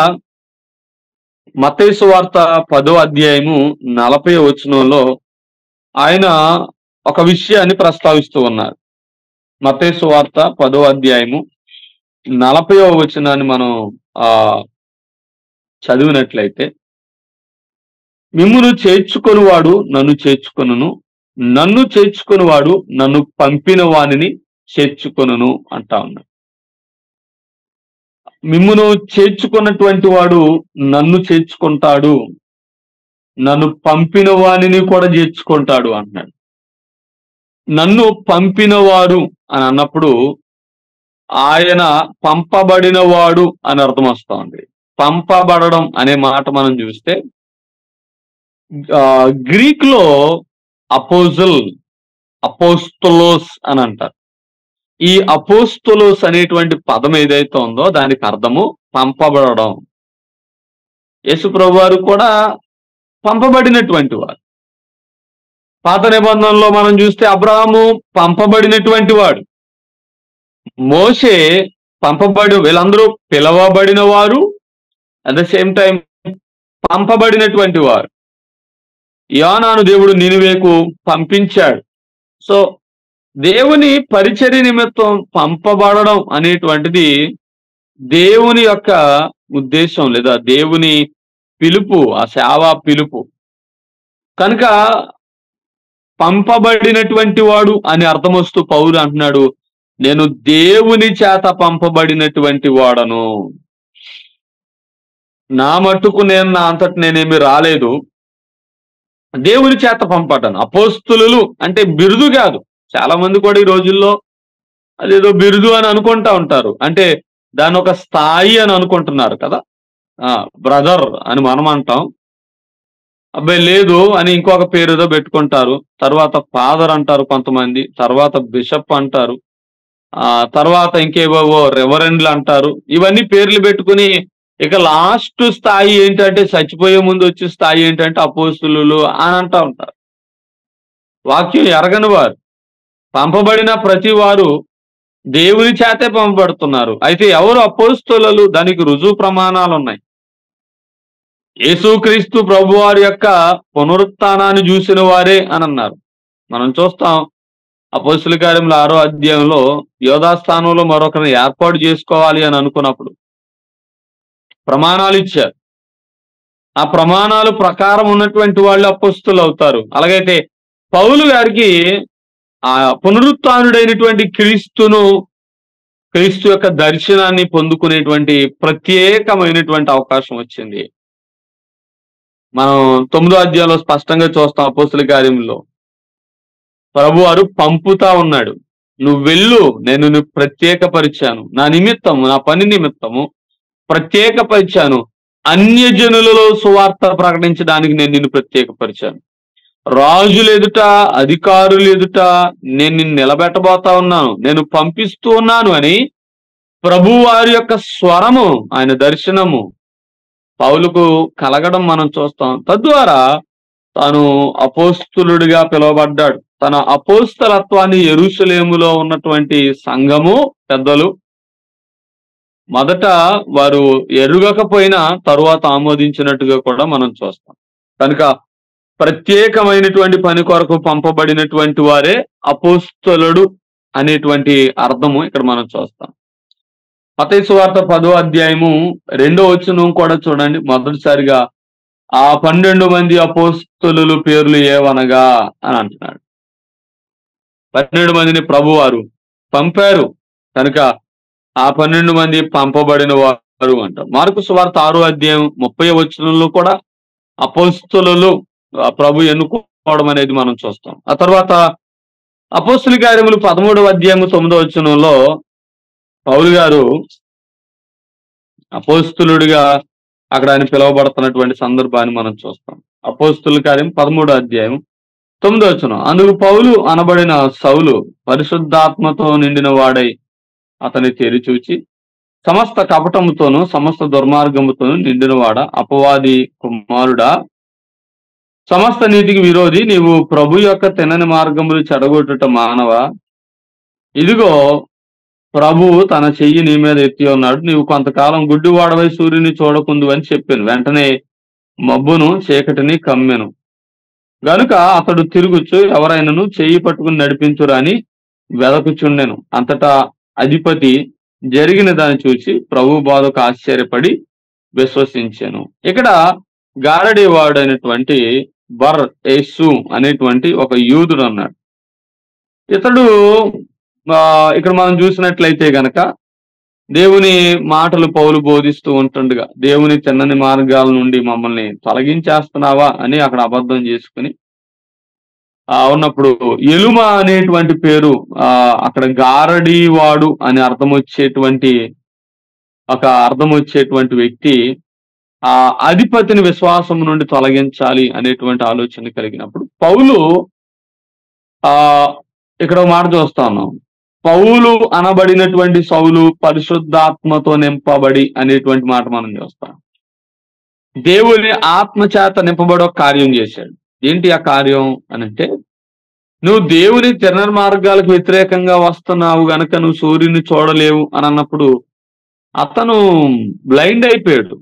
A: మత్తయి సువార్త 10వ అధ్యాయము 40వ వచనంలో ఆయన ఒక విషయాన్ని ప్రస్తావిస్తూ ఉన్నారు. మత్తయి సువార్త 10వ అధ్యాయము 40వ వచనాన్ని మనం చదివినట్లయితే, మిమ్మును చేర్చుకొనివాడు నన్ను చేర్చుకొనును, నన్ను చేర్చుకొనివాడు నన్ను పంపిన వానిని చేర్చుకొనును అంటా ఉన్నాడు. మిమ్మును చేర్చుకున్నటువంటి వాడు నన్ను చేర్చుకుంటాడు, నన్ను పంపిన వానిని కూడా చేర్చుకుంటాడు అంటున్నాడు. నన్ను పంపినవాడు అని అన్నప్పుడు ఆయన పంపబడిన వాడు అని అర్థం వస్తా ఉంది. పంపబడడం అనే మాట మనం చూస్తే గ్రీక్ లో అపోస్తలోస్ అని అంటారు. ఈ అపోస్తలోస్ అనేటువంటి పదం ఏదైతే ఉందో దానికి అర్థము పంపబడడం. యేసు ప్రభు వారు కూడా పంపబడినటువంటి వారు. పాత నిబంధనలో మనం చూస్తే అబ్రహాము పంపబడినటువంటి వాడు, మోషే వీళ్ళందరూ పిలవబడిన వారు, అట్ ద సేమ్ టైం పంపబడినటువంటి వారు. యోనాను దేవుడు నినివేకు పంపించాడు. సో దేవుని పరిచర్య నిమిత్తం పంపబడడం అనేటువంటిది దేవుని యొక్క ఉద్దేశం లేదా దేవుని పిలుపు, ఆ సేవా పిలుపు. కనుక పంపబడినటువంటి వాడు అని అర్థం వస్తూ పౌలు అంటున్నాడు, నేను దేవుని చేత పంపబడినటువంటి వాడను. నా మట్టుకు నేను నా అంతటి నేనేమి రాలేదు, దేవుని చేత పంపబడ్డాను. అపోస్తులు అంటే బిరుదు కాదు. చాలా మంది కూడా ఈ రోజుల్లో అదేదో బిరుదు అని అనుకుంటా ఉంటారు. అంటే దాని ఒక స్థాయి అని అనుకుంటున్నారు కదా. బ్రదర్ అని మనం అంటాం, అబ్బాయి లేదు అని ఇంకొక పేరు ఏదో పెట్టుకుంటారు. తర్వాత ఫాదర్ అంటారు కొంతమంది, తర్వాత బిషప్ అంటారు, తర్వాత ఇంకేవో రెవరెండ్లు అంటారు. ఇవన్నీ పేర్లు పెట్టుకుని ఇక లాస్ట్ స్థాయి ఏంటంటే, చచ్చిపోయే ముందు వచ్చే స్థాయి ఏంటంటే అపోస్తులు అని అంటా ఉంటారు. వాక్యం ఎరగని వారు. పంపబడిన ప్రతి వారు దేవుని చేతే పంపబడుతున్నారు. అయితే ఎవరు అపోస్తులు? దానికి రుజువు ప్రమాణాలు ఉన్నాయి. యేసుక్రీస్తు ప్రభువారి యొక్క పునరుత్థానాన్ని చూసిన వారే అని అన్నారు. మనం చూస్తాం అపోస్తుల కార్యముల 6వ అధ్యాయంలో యోధాస్థానంలో మరొకరిని ఏర్పాటు చేసుకోవాలి అని అనుకున్నప్పుడు ప్రమాణాలు ఇచ్చారు. ఆ ప్రమాణాలు ప్రకారం ఉన్నటువంటి వాళ్ళు అపోస్తులు అవుతారు. అలాగైతే పౌలు గారికి ఆ పునరుత్థానుడైనటువంటి క్రీస్తు యొక్క దర్శనాన్ని పొందుకునేటువంటి ప్రత్యేకమైనటువంటి అవకాశం వచ్చింది. మనం 9వ అధ్యాయంలో స్పష్టంగా చూస్తాం. అపోస్తుల కార్యంలో ప్రభువారు పంపుతా ఉన్నాడు, నువ్వు వెళ్ళు, నేను నువ్వు ప్రత్యేకపరిచాను, నా నిమిత్తము, నా పని నిమిత్తము ప్రత్యేకపరిచాను, అన్యజనులలో సువార్త ప్రకటించడానికి నేను నిన్ను ప్రత్యేకపరిచాను, రాజులు ఎదుట అధికారులు ఎదుట నేను నిన్ను నిలబెట్టబోతా ఉన్నాను, నేను పంపిస్తూ ఉన్నాను అని ప్రభువారి యొక్క స్వరము, ఆయన దర్శనము పౌలుకు కలగడం మనం చూస్తాం. తద్వారా తాను అపోస్తులుడిగా పిలువబడ్డాడు. తన అపోస్తలత్వాన్ని యెరూషలేములో ఉన్నటువంటి సంఘము పెద్దలు మొదట వారు ఎరుగకపోయినా తరువాత ఆమోదించినట్టుగా కూడా మనం చూస్తాం. కనుక ప్రత్యేకమైనటువంటి పని కొరకు పంపబడినటువంటి వారే అపోస్తలుడు అనేటువంటి అర్థము ఇక్కడ మనం చూస్తాం. మత్తయి సువార్త 10వ అధ్యాయము 2వ వచనం కూడా చూడండి. మొదటిసారిగా ఆ 12 మంది అపోస్తలుల పేర్లు ఏవనగా అని అంటున్నాడు. 12 మందిని ప్రభువారు పంపారు కనుక ఆ 12 మంది పంపబడిన వారు అంటారు. మార్కు సువార్త 6వ అధ్యాయం 30వ వచనంలో కూడా అపోస్తలులు ప్రభు ఎన్నుకోవడం అనేది మనం చూస్తాం. ఆ తర్వాత అపోస్తుల కార్యములు 13వ అధ్యాయము 9వ వచనంలో పౌలు గారు అపోస్తులుడిగా అక్కడ ఆయన పిలువబడుతున్నటువంటి సందర్భాన్ని మనం చూస్తాం. అపోస్తుల కార్యం 13వ అధ్యాయం 9వ వచనం. అందుకు పౌలు అనబడిన సౌలు పరిశుద్ధాత్మతో నిండిన వాడై అతని తెరిచూచి, సమస్త కపటముతోనూ సమస్త దుర్మార్గముతోనూ నిండినవాడ, అపవాది కుమారుడా, సమస్త నీతికి విరోధి, నీవు ప్రభు యొక్క తినని మార్గములు చెడగొట్టుట మానవా, ఇదిగో ప్రభువు తన చెయ్యి నీ మీద ఎత్తి ఉన్నాడు, నీవు కొంతకాలం గుడ్డివాడవై సూర్యుని చూడకుందు అని చెప్పాను. వెంటనే మబ్బును చీకటిని కమ్మెను. గనుక అతడు తిరుగుచు ఎవరైనాను చెయ్యి పట్టుకుని నడిపించురా అని వెదకుచుండెను. అంతటా అధిపతి జరిగిన దాన్ని చూసి ప్రభు బోధకు ఆశ్చర్యపడి విశ్వసించాను. ఇక్కడ గారడీవాడైనటువంటి బర్ యేసు అనేటువంటి ఒక యూదుడు అన్నాడు. ఇతడు ఇక్కడ మనం చూసినట్లయితే గనక దేవుని మాటలు పౌలు బోధిస్తూ ఉంటుండగా దేవుని తిన్నని మార్గాల నుండి మమ్మల్ని తొలగించేస్తున్నావా అని అక్కడ అబద్ధం చేసుకుని ఉన్నప్పుడు ఎలుమ అనేటువంటి పేరు అక్కడ గారడీవాడు అని అర్థం వచ్చేటువంటి వ్యక్తి ఆ అధిపతిని విశ్వాసం నుండి తొలగించాలి అనేటువంటి ఆలోచన కలిగినప్పుడు పౌలు ఇక్కడ మాట చూస్తా ఉన్నాం. పౌలు అనబడినటువంటి సౌలు పరిశుద్ధాత్మతో నింపబడి అనేటువంటి మాట మనం చూస్తాం. దేవుని ఆత్మచేత నింపబడి ఒక కార్యం చేశాడు. ఏంటి ఆ కార్యం అనంటే, నువ్వు దేవుని తిన్నని మార్గాలకు వ్యతిరేకంగా వస్తున్నావు గనక నువ్వు సూర్యుని చూడలేవు అని అన్నప్పుడు అతను బ్లైండ్ అయిపోయాడు.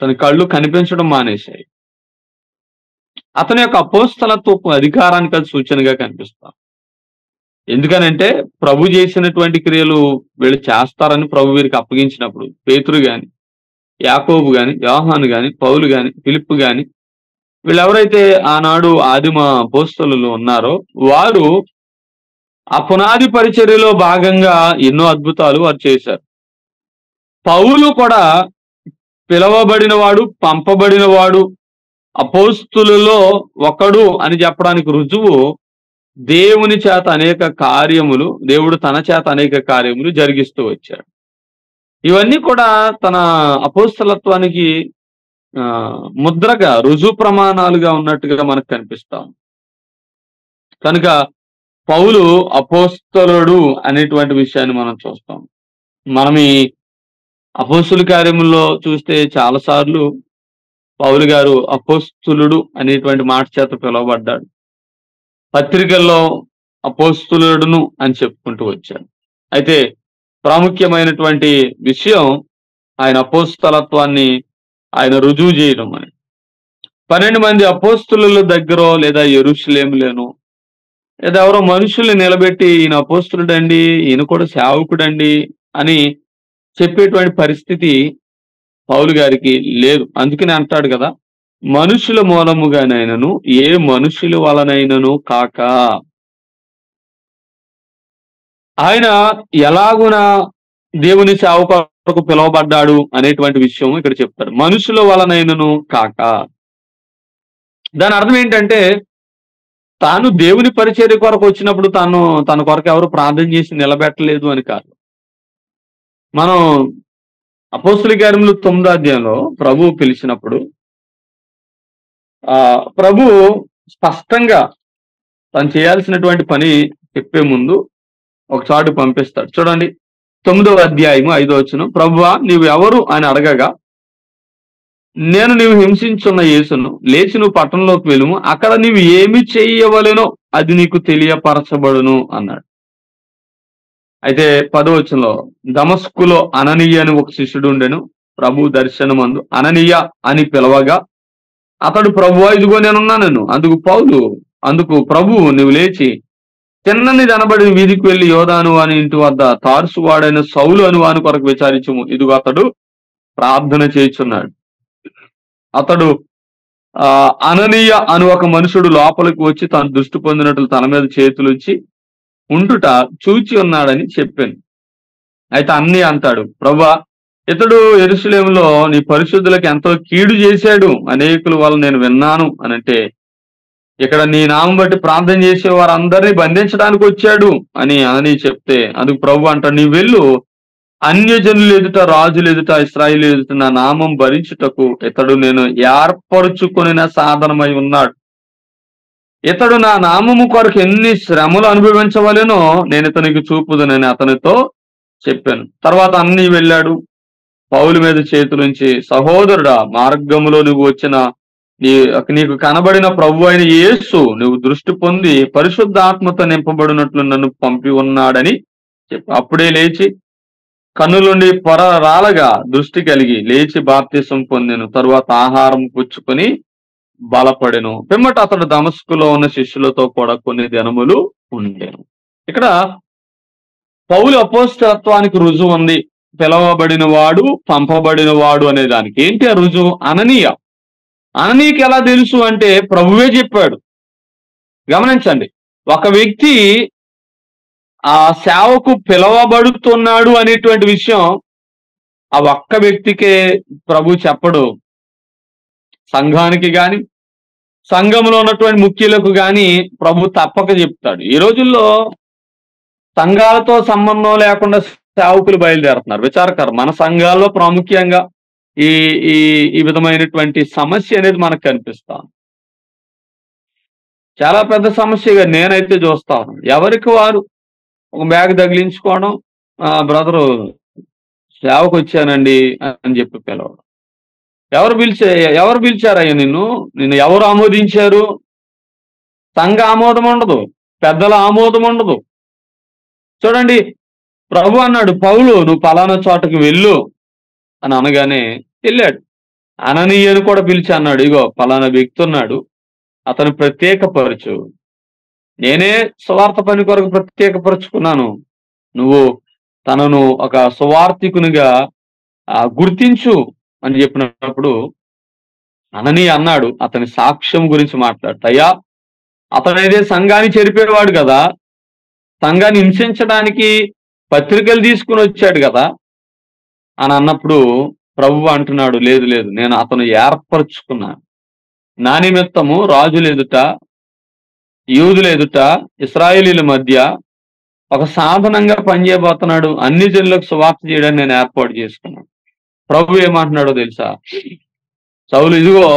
A: తన కళ్ళు కనిపించడం మానేశాయి. అతని యొక్క అపోస్తలత్వపు అధికారానికి అది సూచనగా కనిపిస్తాం. ఎందుకనంటే ప్రభు చేసినటువంటి క్రియలు వీళ్ళు చేస్తారని ప్రభు వీరికి అప్పగించినప్పుడు పేతురు గాని, యాకోబు గాని, యోహాను గాని, పౌలు గాని, ఫిలిప్పు గాని, వీళ్ళెవరైతే ఆనాడు ఆదిమ అపోస్తలులు ఉన్నారో వారు ఆ పునాది పరిచర్యలో భాగంగా ఎన్నో అద్భుతాలు వారు చేశారు. పౌలు కూడా పిలవబడిన వాడు, పంపబడిన వాడు, అపోస్తులలో ఒకడు అని చెప్పడానికి రుజువు దేవుని చేత అనేక కార్యములు, దేవుడు తన చేత అనేక కార్యములు జరిగిస్తూ వచ్చాడు. ఇవన్నీ కూడా తన అపోస్తలత్వానికి ముద్రగా, రుజువు ప్రమాణాలుగా ఉన్నట్టుగా మనకు కనిపిస్తాం. కనుక పౌలు అపోస్తలుడు అనేటువంటి విషయాన్ని మనం చూస్తాం. మనం ఈ అపోస్తుల కార్యముల్లో చూస్తే చాలాసార్లు పౌలు గారు అపోస్తులుడు అనేటువంటి మాట చేత పిలువబడ్డాడు. పత్రికల్లో అపోస్తులుడును అని చెప్పుకుంటూ వచ్చాడు. అయితే ప్రాముఖ్యమైనటువంటి విషయం ఆయన అపోస్తలత్వాన్ని ఆయన రుజువు చేయడం అని. 12 మంది అపోస్తుల దగ్గర లేదా యెరూషలేములోనో లేదా ఎవరో మనుషుల్ని నిలబెట్టి ఈయన అపోస్తులుడండి, ఈయన కూడా సేవకుడండి అని చెప్పేటువంటి పరిస్థితి పౌలు గారికి లేదు. అందుకని అంటాడు కదా, మనుషుల మూలముగానైనను ఏ మనుషుల వలనైనను కాక. ఆయన ఎలాగున దేవుని సేవ కొరకు పిలువబడ్డాడు అనేటువంటి విషయం ఇక్కడ చెప్తాడు. మనుషుల వలనైనను కాక. దాని అర్థం ఏంటంటే తాను దేవుని పరిచర్య కొరకు వచ్చినప్పుడు తన కొరకు ఎవరు ప్రార్థన చేసి నిలబెట్టలేదు అని కాదు. మనం అపోస్తుల కార్యములు 9వ అధ్యాయంలో ప్రభువు పిలిచినప్పుడు ప్రభు స్పష్టంగా తను చేయాల్సినటువంటి పని చెప్పే ముందు ఒక చాటు పంపిస్తాడు. చూడండి 9వ అధ్యాయము 5వ వచనం. ప్రభువా నీవు ఎవరు అని అడగగా, నేను నీవు హింసించున్న యేసును, లేచి నువ్వు పట్టణంలోకి వెళ్ళుము, అక్కడ నీవు ఏమి చేయవలెనో అది నీకు తెలియపరచబడును అన్నాడు. అయితే 10వ వచనంలో, దమస్కులో అననీయ అని ఒక శిష్యుడు ఉండెను. ప్రభు దర్శనమందు అననీయ అని పిలవగా అతడు, ప్రభువా ఇదిగో నేనున్నాను. అందుకు ప్రభువు నువ్వు లేచి తిన్నని దనబడిన వీధికి వెళ్లి యోదాను అని ఇంటి వద్ద తార్సువాడైన సౌలు అని వాని కొరకు విచారించుము, ఇదిగో అతడు ప్రార్థన చేయుచున్నాడు. అతడు అననీయ అని ఒక మనుషుడు లోపలికి వచ్చి తాను దృష్టి పొందినట్లు తన మీద చేతులు ఇచ్చి ఉంటుట చూచి ఉన్నాడని చెప్పాను. అయితే అన్నీ అంటాడు, ప్రభువా ఇతడు యెరూషలేములో నీ పరిశుద్ధులకు ఎంతో కీడు చేశాడు, అనేకుల వల్ల నేను విన్నాను అనంటే, ఇక్కడ నీ నామం బట్టి ప్రార్థన చేసే వారందరినీ బంధించడానికి వచ్చాడు అని చెప్తే, అందుకు ప్రభు అంటాడు, నీ వెళ్ళు, అన్యజనులు ఎదుట, రాజులు ఎదుట, ఇశ్రాయేలు ఎదుట నా నామం భరించుటకు ఇతడు నేను ఏర్పరుచుకొనిన సాధనమై ఉన్నాడు. ఇతడు నా నామము కొరకు ఎన్ని శ్రమలు అనుభవించవలెనో నేను ఇతనికి చూపుదునని అతనితో చెప్పాను. తర్వాత అన్ని వెళ్ళాడు. పౌలు మీద చేతులుంచి, సహోదరుడా, మార్గములో నువ్వు వచ్చిన నీకు కనబడిన ప్రభు అయిన యేసు నువ్వు దృష్టి పొంది పరిశుద్ధాత్మతో నింపబడినట్లు నన్ను పంపి ఉన్నాడని చెప్పి అప్పుడే లేచి కన్నులుండి పొర రాలగా దృష్టి కలిగి లేచి బాప్తిసం పొందెను. తరువాత ఆహారం పుచ్చుకొని బలపడెను. పిమ్మట అతడు దమస్కులో ఉన్న శిష్యులతో కూడా కొన్ని దినములు ఉండెను. ఇక్కడ పౌలు అపోస్తలత్వానికి రుజువు ఉంది. పిలవబడిన వాడు, పంపబడిన వాడు అనే దానికి ఏంటి ఆ రుజువు? అననీయ. అననీయకి ఎలా తెలుసు అంటే ప్రభువే చెప్పాడు. గమనించండి, ఒక వ్యక్తి ఆ సేవకు పిలవబడుతున్నాడు అనేటువంటి విషయం ఆ ఒక్క వ్యక్తికే ప్రభు చెప్పడు. సంఘానికి గాని, సంఘంలో ఉన్నటువంటి ముఖ్యులకు గాని ప్రభు తప్పక చెప్తాడు. ఈ రోజుల్లో సంఘాలతో సంబంధం లేకుండా సేవకులు బయలుదేరుతున్నారు. విచారకరం. మన సంఘాల్లో ప్రాముఖ్యంగా ఈ ఈ ఈ విధమైనటువంటి సమస్య అనేది మనకు కనిపిస్తాం. చాలా పెద్ద సమస్యగా నేనైతే చూస్తాను. ఎవరికి వారు ఒక బ్యాగ్ తగిలించుకోవడం, బ్రదరు సేవకు వచ్చానండి అని చెప్పి పిలవడం. ఎవరు పిలిచారయ్యా నిన్ను ఎవరు ఆమోదించారు? సంఘ ఆమోదం ఉండదు, పెద్దల ఆమోదం ఉండదు. చూడండి, ప్రభు అన్నాడు, పౌలు నువ్వు పలానా చోటకి వెళ్ళు అని అనగానే వెళ్ళాడు. అననీయను కూడా పిలిచి అన్నాడు, ఇగో పలానా వ్యక్తి ఉన్నాడు, అతను ప్రత్యేకపరచు. నేనే సువార్త పని కొరకు ప్రత్యేకపరుచుకున్నాను, నువ్వు తనను ఒక సువార్థికునిగా గుర్తించు అని చెప్పినప్పుడు అననీయ అన్నాడు, అతని సాక్ష్యం గురించి మాట్లాడతా. అయ్యా, అతనైతే సంఘాన్ని చెరిపేవాడు కదా, సంఘాన్ని హింసించడానికి పత్రికలు తీసుకుని వచ్చాడు కదా అని అన్నప్పుడు ప్రభువు అంటున్నాడు, లేదు లేదు, నేను అతను ఏర్పరచుకున్నాను. నా నిమిత్తము రాజుల ఎదుట, యూదుల ఎదుట, ఇశ్రాయేలీల మధ్య ఒక సాధనంగా పనిచేయబోతున్నాడు. అన్ని జనులకు సువార్త చేయడానికి నేను ఏర్పాటు చేసుకున్నాను. ప్రభు ఏమంటున్నాడో తెలుసా? సౌలు, ఇదిగో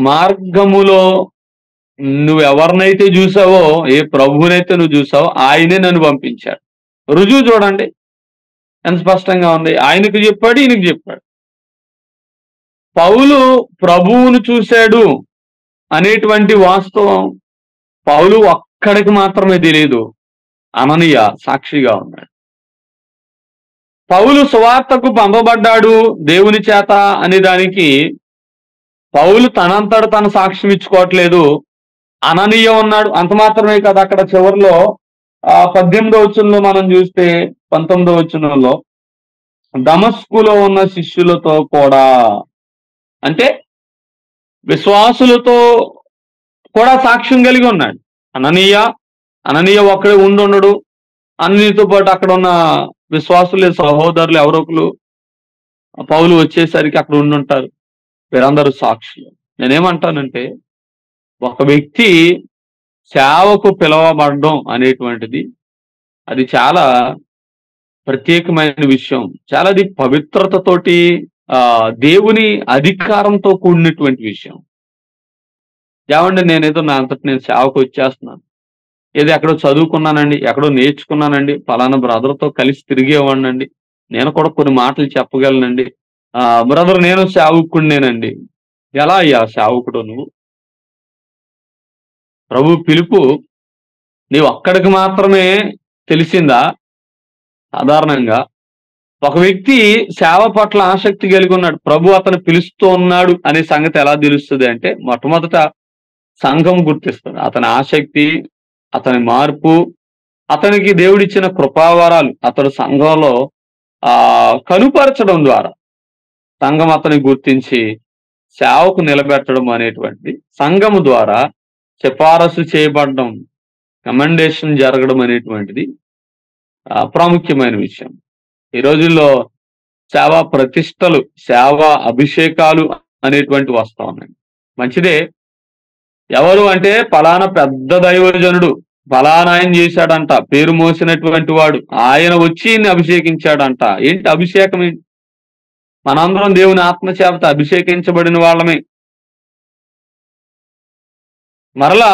A: మార్గములో నువ్వు ఎవరినైతే చూసావో, ఏ ప్రభువునైతే నువ్వు చూసావో ఆయనే నన్ను పంపించాడు. రుజువు చూడండి ఎంత స్పష్టంగా ఉంది. ఆయనకు చెప్పాడు, ఈయనకు చెప్పాడు. పౌలు ప్రభువును చూశాడు అనేటువంటి వాస్తవం పౌలు ఒక్కడికి మాత్రమే తెలియదు, అననీయ సాక్షిగా ఉన్నాడు. పౌలు సువార్తకు పంపబడ్డాడు దేవుని చేత అనే దానికి పౌలు తనంతట తన సాక్ష్యం ఇచ్చుకోవట్లేదు, అననీయ ఉన్నాడు. అంత మాత్రమే కదా, అక్కడ చివరిలో 18వ వచనంలో మనం చూస్తే 19వ వచనంలో దమస్కులో ఉన్న శిష్యులతో కూడా, అంటే విశ్వాసులతో కూడా సాక్ష్యం కలిగి ఉన్నాడు. అననీయ ఒక్కడే ఉండడు. అననీయతో పాటు అక్కడ ఉన్న విశ్వాసులు, సహోదరులు ఎవరో ఒకరు పౌలు వచ్చేసరికి అక్కడ ఉండుంటారు. వీరందరూ సాక్షులు. నేనేమంటానంటే, ఒక వ్యక్తి సేవకు పిలవబడడం అనేటువంటిది అది చాలా ప్రత్యేకమైన విషయం. చాలా అది పవిత్రతతోటి దేవుని అధికారంతో కూడినటువంటి విషయం. ఏమండి, నేనేదో నా అంతటి నేను సేవకు వచ్చేస్తున్నాను, ఏదో ఎక్కడో చదువుకున్నానండి, ఎక్కడో నేర్చుకున్నానండి, పలానా బ్రదర్తో కలిసి తిరిగేవాడినండి, నేను కూడా కొన్ని మాటలు చెప్పగలనండి, బ్రదర్ నేను సేవకుడినేనండి. ఎలా అయ్యా సేవకుడు నువ్వు? ప్రభు పిలుపు నీవు అక్కడికి మాత్రమే తెలిసిందా? సాధారణంగా ఒక వ్యక్తి సేవ పట్ల ఆసక్తి కలిగి ఉన్నాడు, ప్రభు అతను పిలుస్తూ ఉన్నాడు అనే సంగతి ఎలా తెలుస్తుంది అంటే, మొట్టమొదట సంఘం గుర్తిస్తుంది. అతని ఆసక్తి, అతని మార్పు, అతనికి దేవుడిచ్చిన కృపావరాలు అతడు సంఘంలో కనుపరచడం ద్వారా సంఘం అతని గుర్తించి సేవకు నిలబెట్టడం అనేటువంటిది, సంఘము ద్వారా సిఫారసు చేయబడడం, కమెండేషన్ జరగడం అనేటువంటిది ప్రాముఖ్యమైన విషయం. ఈ రోజుల్లో సేవా ప్రతిష్టలు, సేవా అభిషేకాలు అనేటువంటి వస్తా ఉన్నాయి. మంచిదే. ఎవరు అంటే పలానా పెద్ద దైవజనుడు, ఫలానా ఆయన చేశాడంట, పేరు మోసినటువంటి వాడు, ఆయన వచ్చి ఈయన్ని అభిషేకించాడంట. ఏంటి అభిషేకం ఏంటి? మనందరం దేవుని ఆత్మచేత అభిషేకించబడిన వాళ్ళమే. మరలా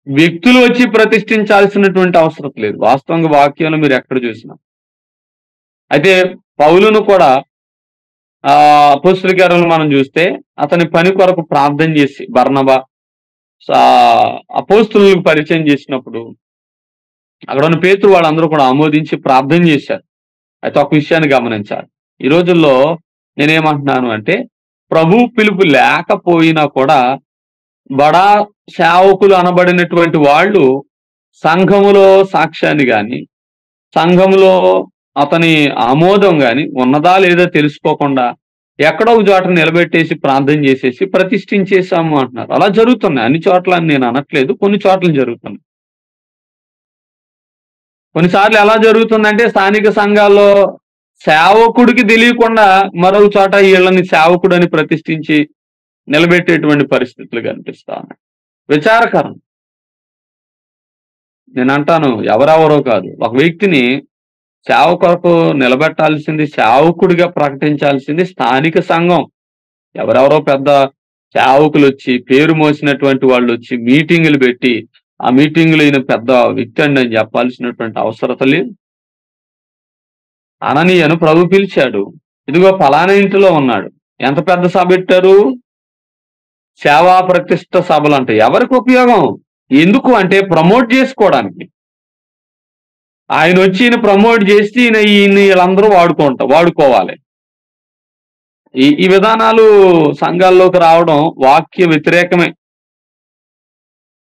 A: వ్యక్తులు వచ్చి ప్రతిష్ఠించాల్సినటువంటి అవసరం లేదు. వాస్తవంగా వాక్యంలో మీరు ఎక్కడ చూసినా. అయితే పౌలును కూడా అపోస్తలుల కార్యాలను మనం చూస్తే అతని పని కొరకు ప్రార్థన చేసి బర్నబా అపోస్తలులకు పరిచయం చేసినప్పుడు అక్కడ ఉన్న పేతురు వాళ్ళందరూ కూడా ఆమోదించి ప్రార్థన చేశారు. అయితే ఒక విషయాన్ని గమనించాలి. ఈ రోజుల్లో నేనేమంటున్నాను అంటే, ప్రభు పిలుపు లేకపోయినా కూడా బడా సేవకులు అనబడినటువంటి వాళ్ళు సంఘములో సాక్ష్యాన్ని గాని, సంఘములో అతని ఆమోదం గాని ఉన్నదా లేదా తెలుసుకోకుండా ఎక్కడో ఒక చోట నిలబెట్టేసి ప్రార్థన చేసేసి ప్రతిష్ఠించేసాము అంటున్నారు. అలా జరుగుతున్నాయి. అన్ని చోట్ల అని నేను అనట్లేదు, కొన్ని చోట్ల జరుగుతున్నాయి. కొన్నిసార్లు ఎలా జరుగుతుందంటే స్థానిక సంఘాల్లో సేవకుడికి తెలియకుండా మరో చోట వీళ్ళని సేవకుడు అని ప్రతిష్ఠించి నిలబెట్టేటువంటి పరిస్థితులు కనిపిస్తా ఉన్నాయి. విచారకరం. నేను అంటాను, ఎవరెవరో కాదు, ఒక వ్యక్తిని సేవ కొరకు నిలబెట్టాల్సింది, సేవకుడిగా ప్రకటించాల్సింది స్థానిక సంఘం. ఎవరెవరో పెద్ద సేవకులు వచ్చి, పేరు మోసినటువంటి వాళ్ళు వచ్చి మీటింగులు పెట్టి ఆ మీటింగులు ఈయన పెద్ద వ్యక్తి అండి అని చెప్పాల్సినటువంటి అవసరత లేదు. అననీయను ప్రభు పిలిచాడు, ఇదిగో ఫలానా ఇంటిలో ఉన్నాడు. ఎంత పెద్ద సభ పెట్టారు? సేవా ప్రతిష్ఠ సభలు అంటే ఎవరికి ఉపయోగం? ఎందుకు అంటే ప్రమోట్ చేసుకోవడానికి. ఆయన వచ్చి ఈయన ప్రమోట్ చేసి ఈయన వీళ్ళందరూ వాడుకోవాలి. ఈ విధానాలు సంఘాల్లోకి రావడం వాక్య వ్యతిరేకమే.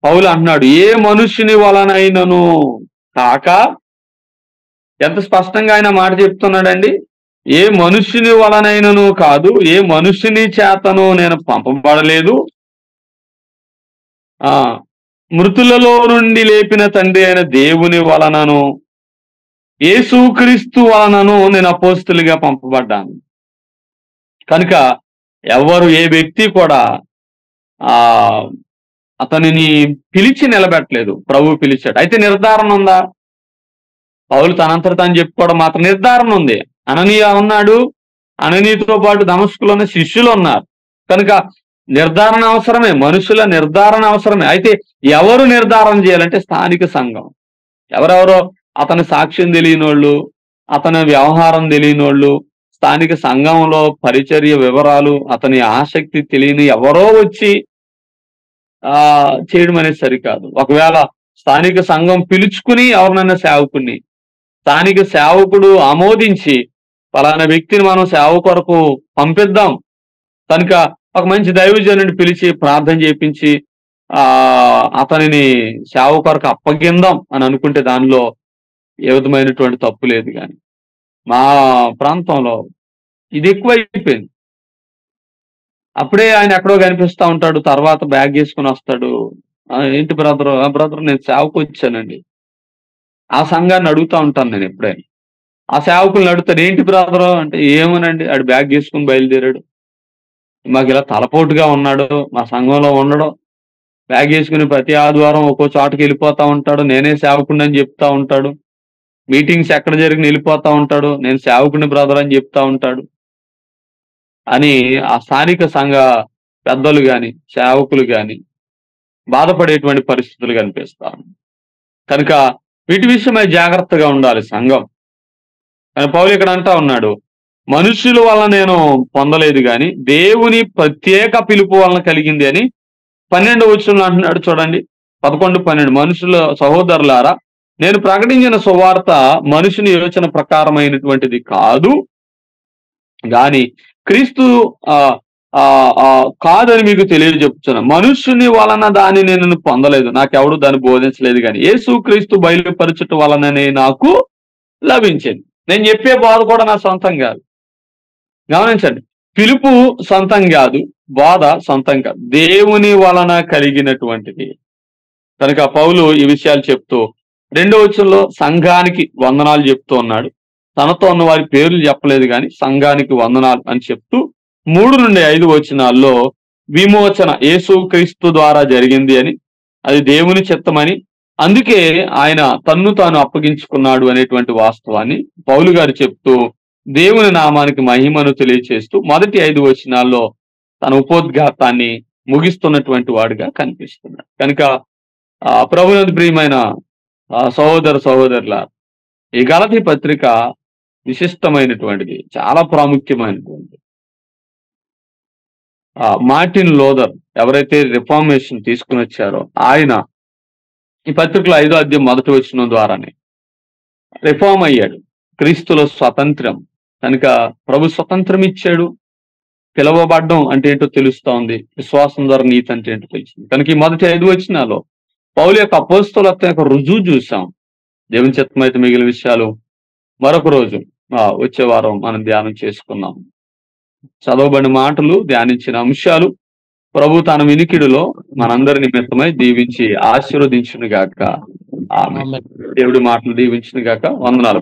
A: పౌలు అంటున్నాడు, ఏ మనుష్యుని వలనైనను కాక, ఎంత స్పష్టంగా ఆయన మాట చెప్తున్నాడండి. ఏ మనుష్యుని వలనైనను కాదు, ఏ మనుష్యుని చేతను నేను పంపబడలేదు, మృతులలో నుండి లేపిన తండ్రి అయిన దేవుని వలనను యేసుక్రీస్తు వలనను నేను అపోస్తలుగా పంపబడ్డాను. కనుక ఎవరు ఏ వ్యక్తి కూడా అతనిని పిలిచి నిలబెట్టలేదు, ప్రభు పిలిచాడు. అయితే నిర్ధారణ ఉందా? పౌలు తనంతట తాను చెప్పుకోవడం మాత్రం నిర్ధారణ ఉంది. అననీయ ఉన్నాడు, అననీయతో పాటు దమస్కులోని శిష్యులు ఉన్నారు. కనుక నిర్ధారణ అవసరమే, మనుషుల నిర్ధారణ అవసరమే. అయితే ఎవరు నిర్ధారణ చేయాలంటే స్థానిక సంఘం. ఎవరెవరో అతని సాక్ష్యం తెలియనోళ్ళు, అతని వ్యవహారం తెలియనోళ్ళు, స్థానిక సంఘంలో పరిచర్య వివరాలు అతని ఆసక్తి తెలియని ఎవరో వచ్చి చేయడం అనేది సరికాదు. ఒకవేళ స్థానిక సంఘం పిలుచుకుని ఎవరినైనా సేవకుని, స్థానిక సేవకుడు ఆమోదించి ఫలానా వ్యక్తిని మనం సేవ కొరకు పంపిద్దాం, కనుక ఒక మంచి దైవజనుడిని పిలిచి ప్రార్థన చేయించి అతనిని సేవ కొరకు అప్పగిందాం అని అనుకుంటే దానిలో ఏ విధమైనటువంటి తప్పు లేదు. కానీ మా ప్రాంతంలో ఇది ఎక్కువైపోయింది. అప్పుడే ఆయన ఎక్కడో కనిపిస్తా ఉంటాడు, తర్వాత బ్యాగ్ వేసుకుని వస్తాడు. ఏంటి బ్రదర్? బ్రదర్ నేను సేవకు వచ్చానండి. ఆ సంఘాన్ని అడుగుతా ఉంటాను నేను ఎప్పుడైనా. ఆ సేవకుల్ని అడుగుతాడు, ఏంటి బ్రదర్ అంటే, ఏమోనండి ఆడు బ్యాగ్ వేసుకుని బయలుదేరాడు, మాకు ఇలా తలపోటుగా ఉన్నాడు, మా సంఘంలో ఉండడం, బ్యాగ్ వేసుకుని ప్రతి ఆదివారం ఒక్కో చోటకి వెళ్ళిపోతా ఉంటాడు, నేనే సేవకుడిని అని చెప్తా ఉంటాడు, మీటింగ్స్ ఎక్కడ జరిగిన వెళ్ళిపోతా ఉంటాడు, నేను సేవకుడిని బ్రదర్ అని చెప్తా ఉంటాడు అని ఆ స్థానిక సంఘ పెద్దలు గాని సేవకులు గాని బాధపడేటువంటి పరిస్థితులు కనిపిస్తాను. కనుక వీటి విషయమై జాగ్రత్తగా ఉండాలి సంఘం. కానీ పౌలు ఇక్కడ అంటా ఉన్నాడు, మనుషుల వల్ల నేను పొందలేదు కానీ దేవుని ప్రత్యేక పిలుపు వలన కలిగింది అని 12వ వచనంలో అంటున్నాడు. చూడండి, 11-12. మనుషుల సహోదరులారా, నేను ప్రకటించిన సువార్త మనుషుని యోచన ప్రకారమైనటువంటిది కాదు గాని క్రీస్తు కాదని మీకు తెలియజెప్పుచున్నా. మనుష్యుని వలన దాన్ని నేను పొందలేదు, నాకెవడు దాన్ని బోధించలేదు, కానీ యేసు క్రీస్తు బయలుపరచుట వలననే నాకు లభించింది. నేను చెప్పే బోధ కూడా నా సొంతం కాదు. గమనించండి, పిలుపు సొంతం కాదు, బోధ సొంతం కాదు, దేవుని వలన కలిగినటువంటిది. కనుక పౌలు ఈ విషయాలు చెప్తూ 2వ వచనంలో సంఘానికి వందనాలు చెప్తూ ఉన్నాడు. తనతో ఉన్న వారి పేర్లు చెప్పలేదు కానీ సంఘానికి వందనాలు అని చెప్తూ 3-5 వచనాల్లో విమోచన యేసు క్రీస్తు ద్వారా జరిగింది అని, అది దేవుని చిత్తమని, అందుకే ఆయన తన్ను తాను అప్పగించుకున్నాడు అనేటువంటి వాస్తవాన్ని పౌలు గారు చెప్తూ దేవుని నామానికి మహిమను తెలియచేస్తూ మొదటి 5 వచనాల్లో తన ఉపోద్ఘాతాన్ని ముగిస్తున్నటువంటి వాడుగా కనిపిస్తున్నాడు. కనుక ప్రభునందు ప్రియమైన సహోదర సహోదరుల, ఈ గలతీ పత్రిక విశిష్టమైనటువంటిది, చాలా ప్రాముఖ్యమైనటువంటిది. మార్టిన్ లోథర్ ఎవరైతే రిఫార్మేషన్ తీసుకుని వచ్చారో ఆయన ఈ పత్రికలో 5వ అధ్యాయం మొదటి వచనం ద్వారానే రిఫార్మ్ అయ్యాడు. క్రీస్తులో స్వతంత్రం కనుక ప్రభు స్వతంత్రం ఇచ్చాడు. పిలవబడ్డం అంటే ఏంటో తెలుస్తా ఉంది. విశ్వాసం ద్వారా నీతి అంటే ఏంటో తెలిసింది. కనుక ఈ మొదటి 5 వచనాల్లో పౌలు యొక్క అపోస్తలత్వం యొక్క రుజువు చూసాం. దేవుని చిత్తమైతే మిగిలిన విషయాలు మరొక రోజు వచ్చే వారం మనం ధ్యానం చేసుకున్నాం. చదవబడిన మాటలు, ధ్యానించిన అంశాలు ప్రభు తన వినికిడిలో మనందరి నిమిత్తమై దీవించి ఆశీర్వదించును గాక. ఆమేన్. దేవుడి మాటలు దీవించును గాక. వందనాలు.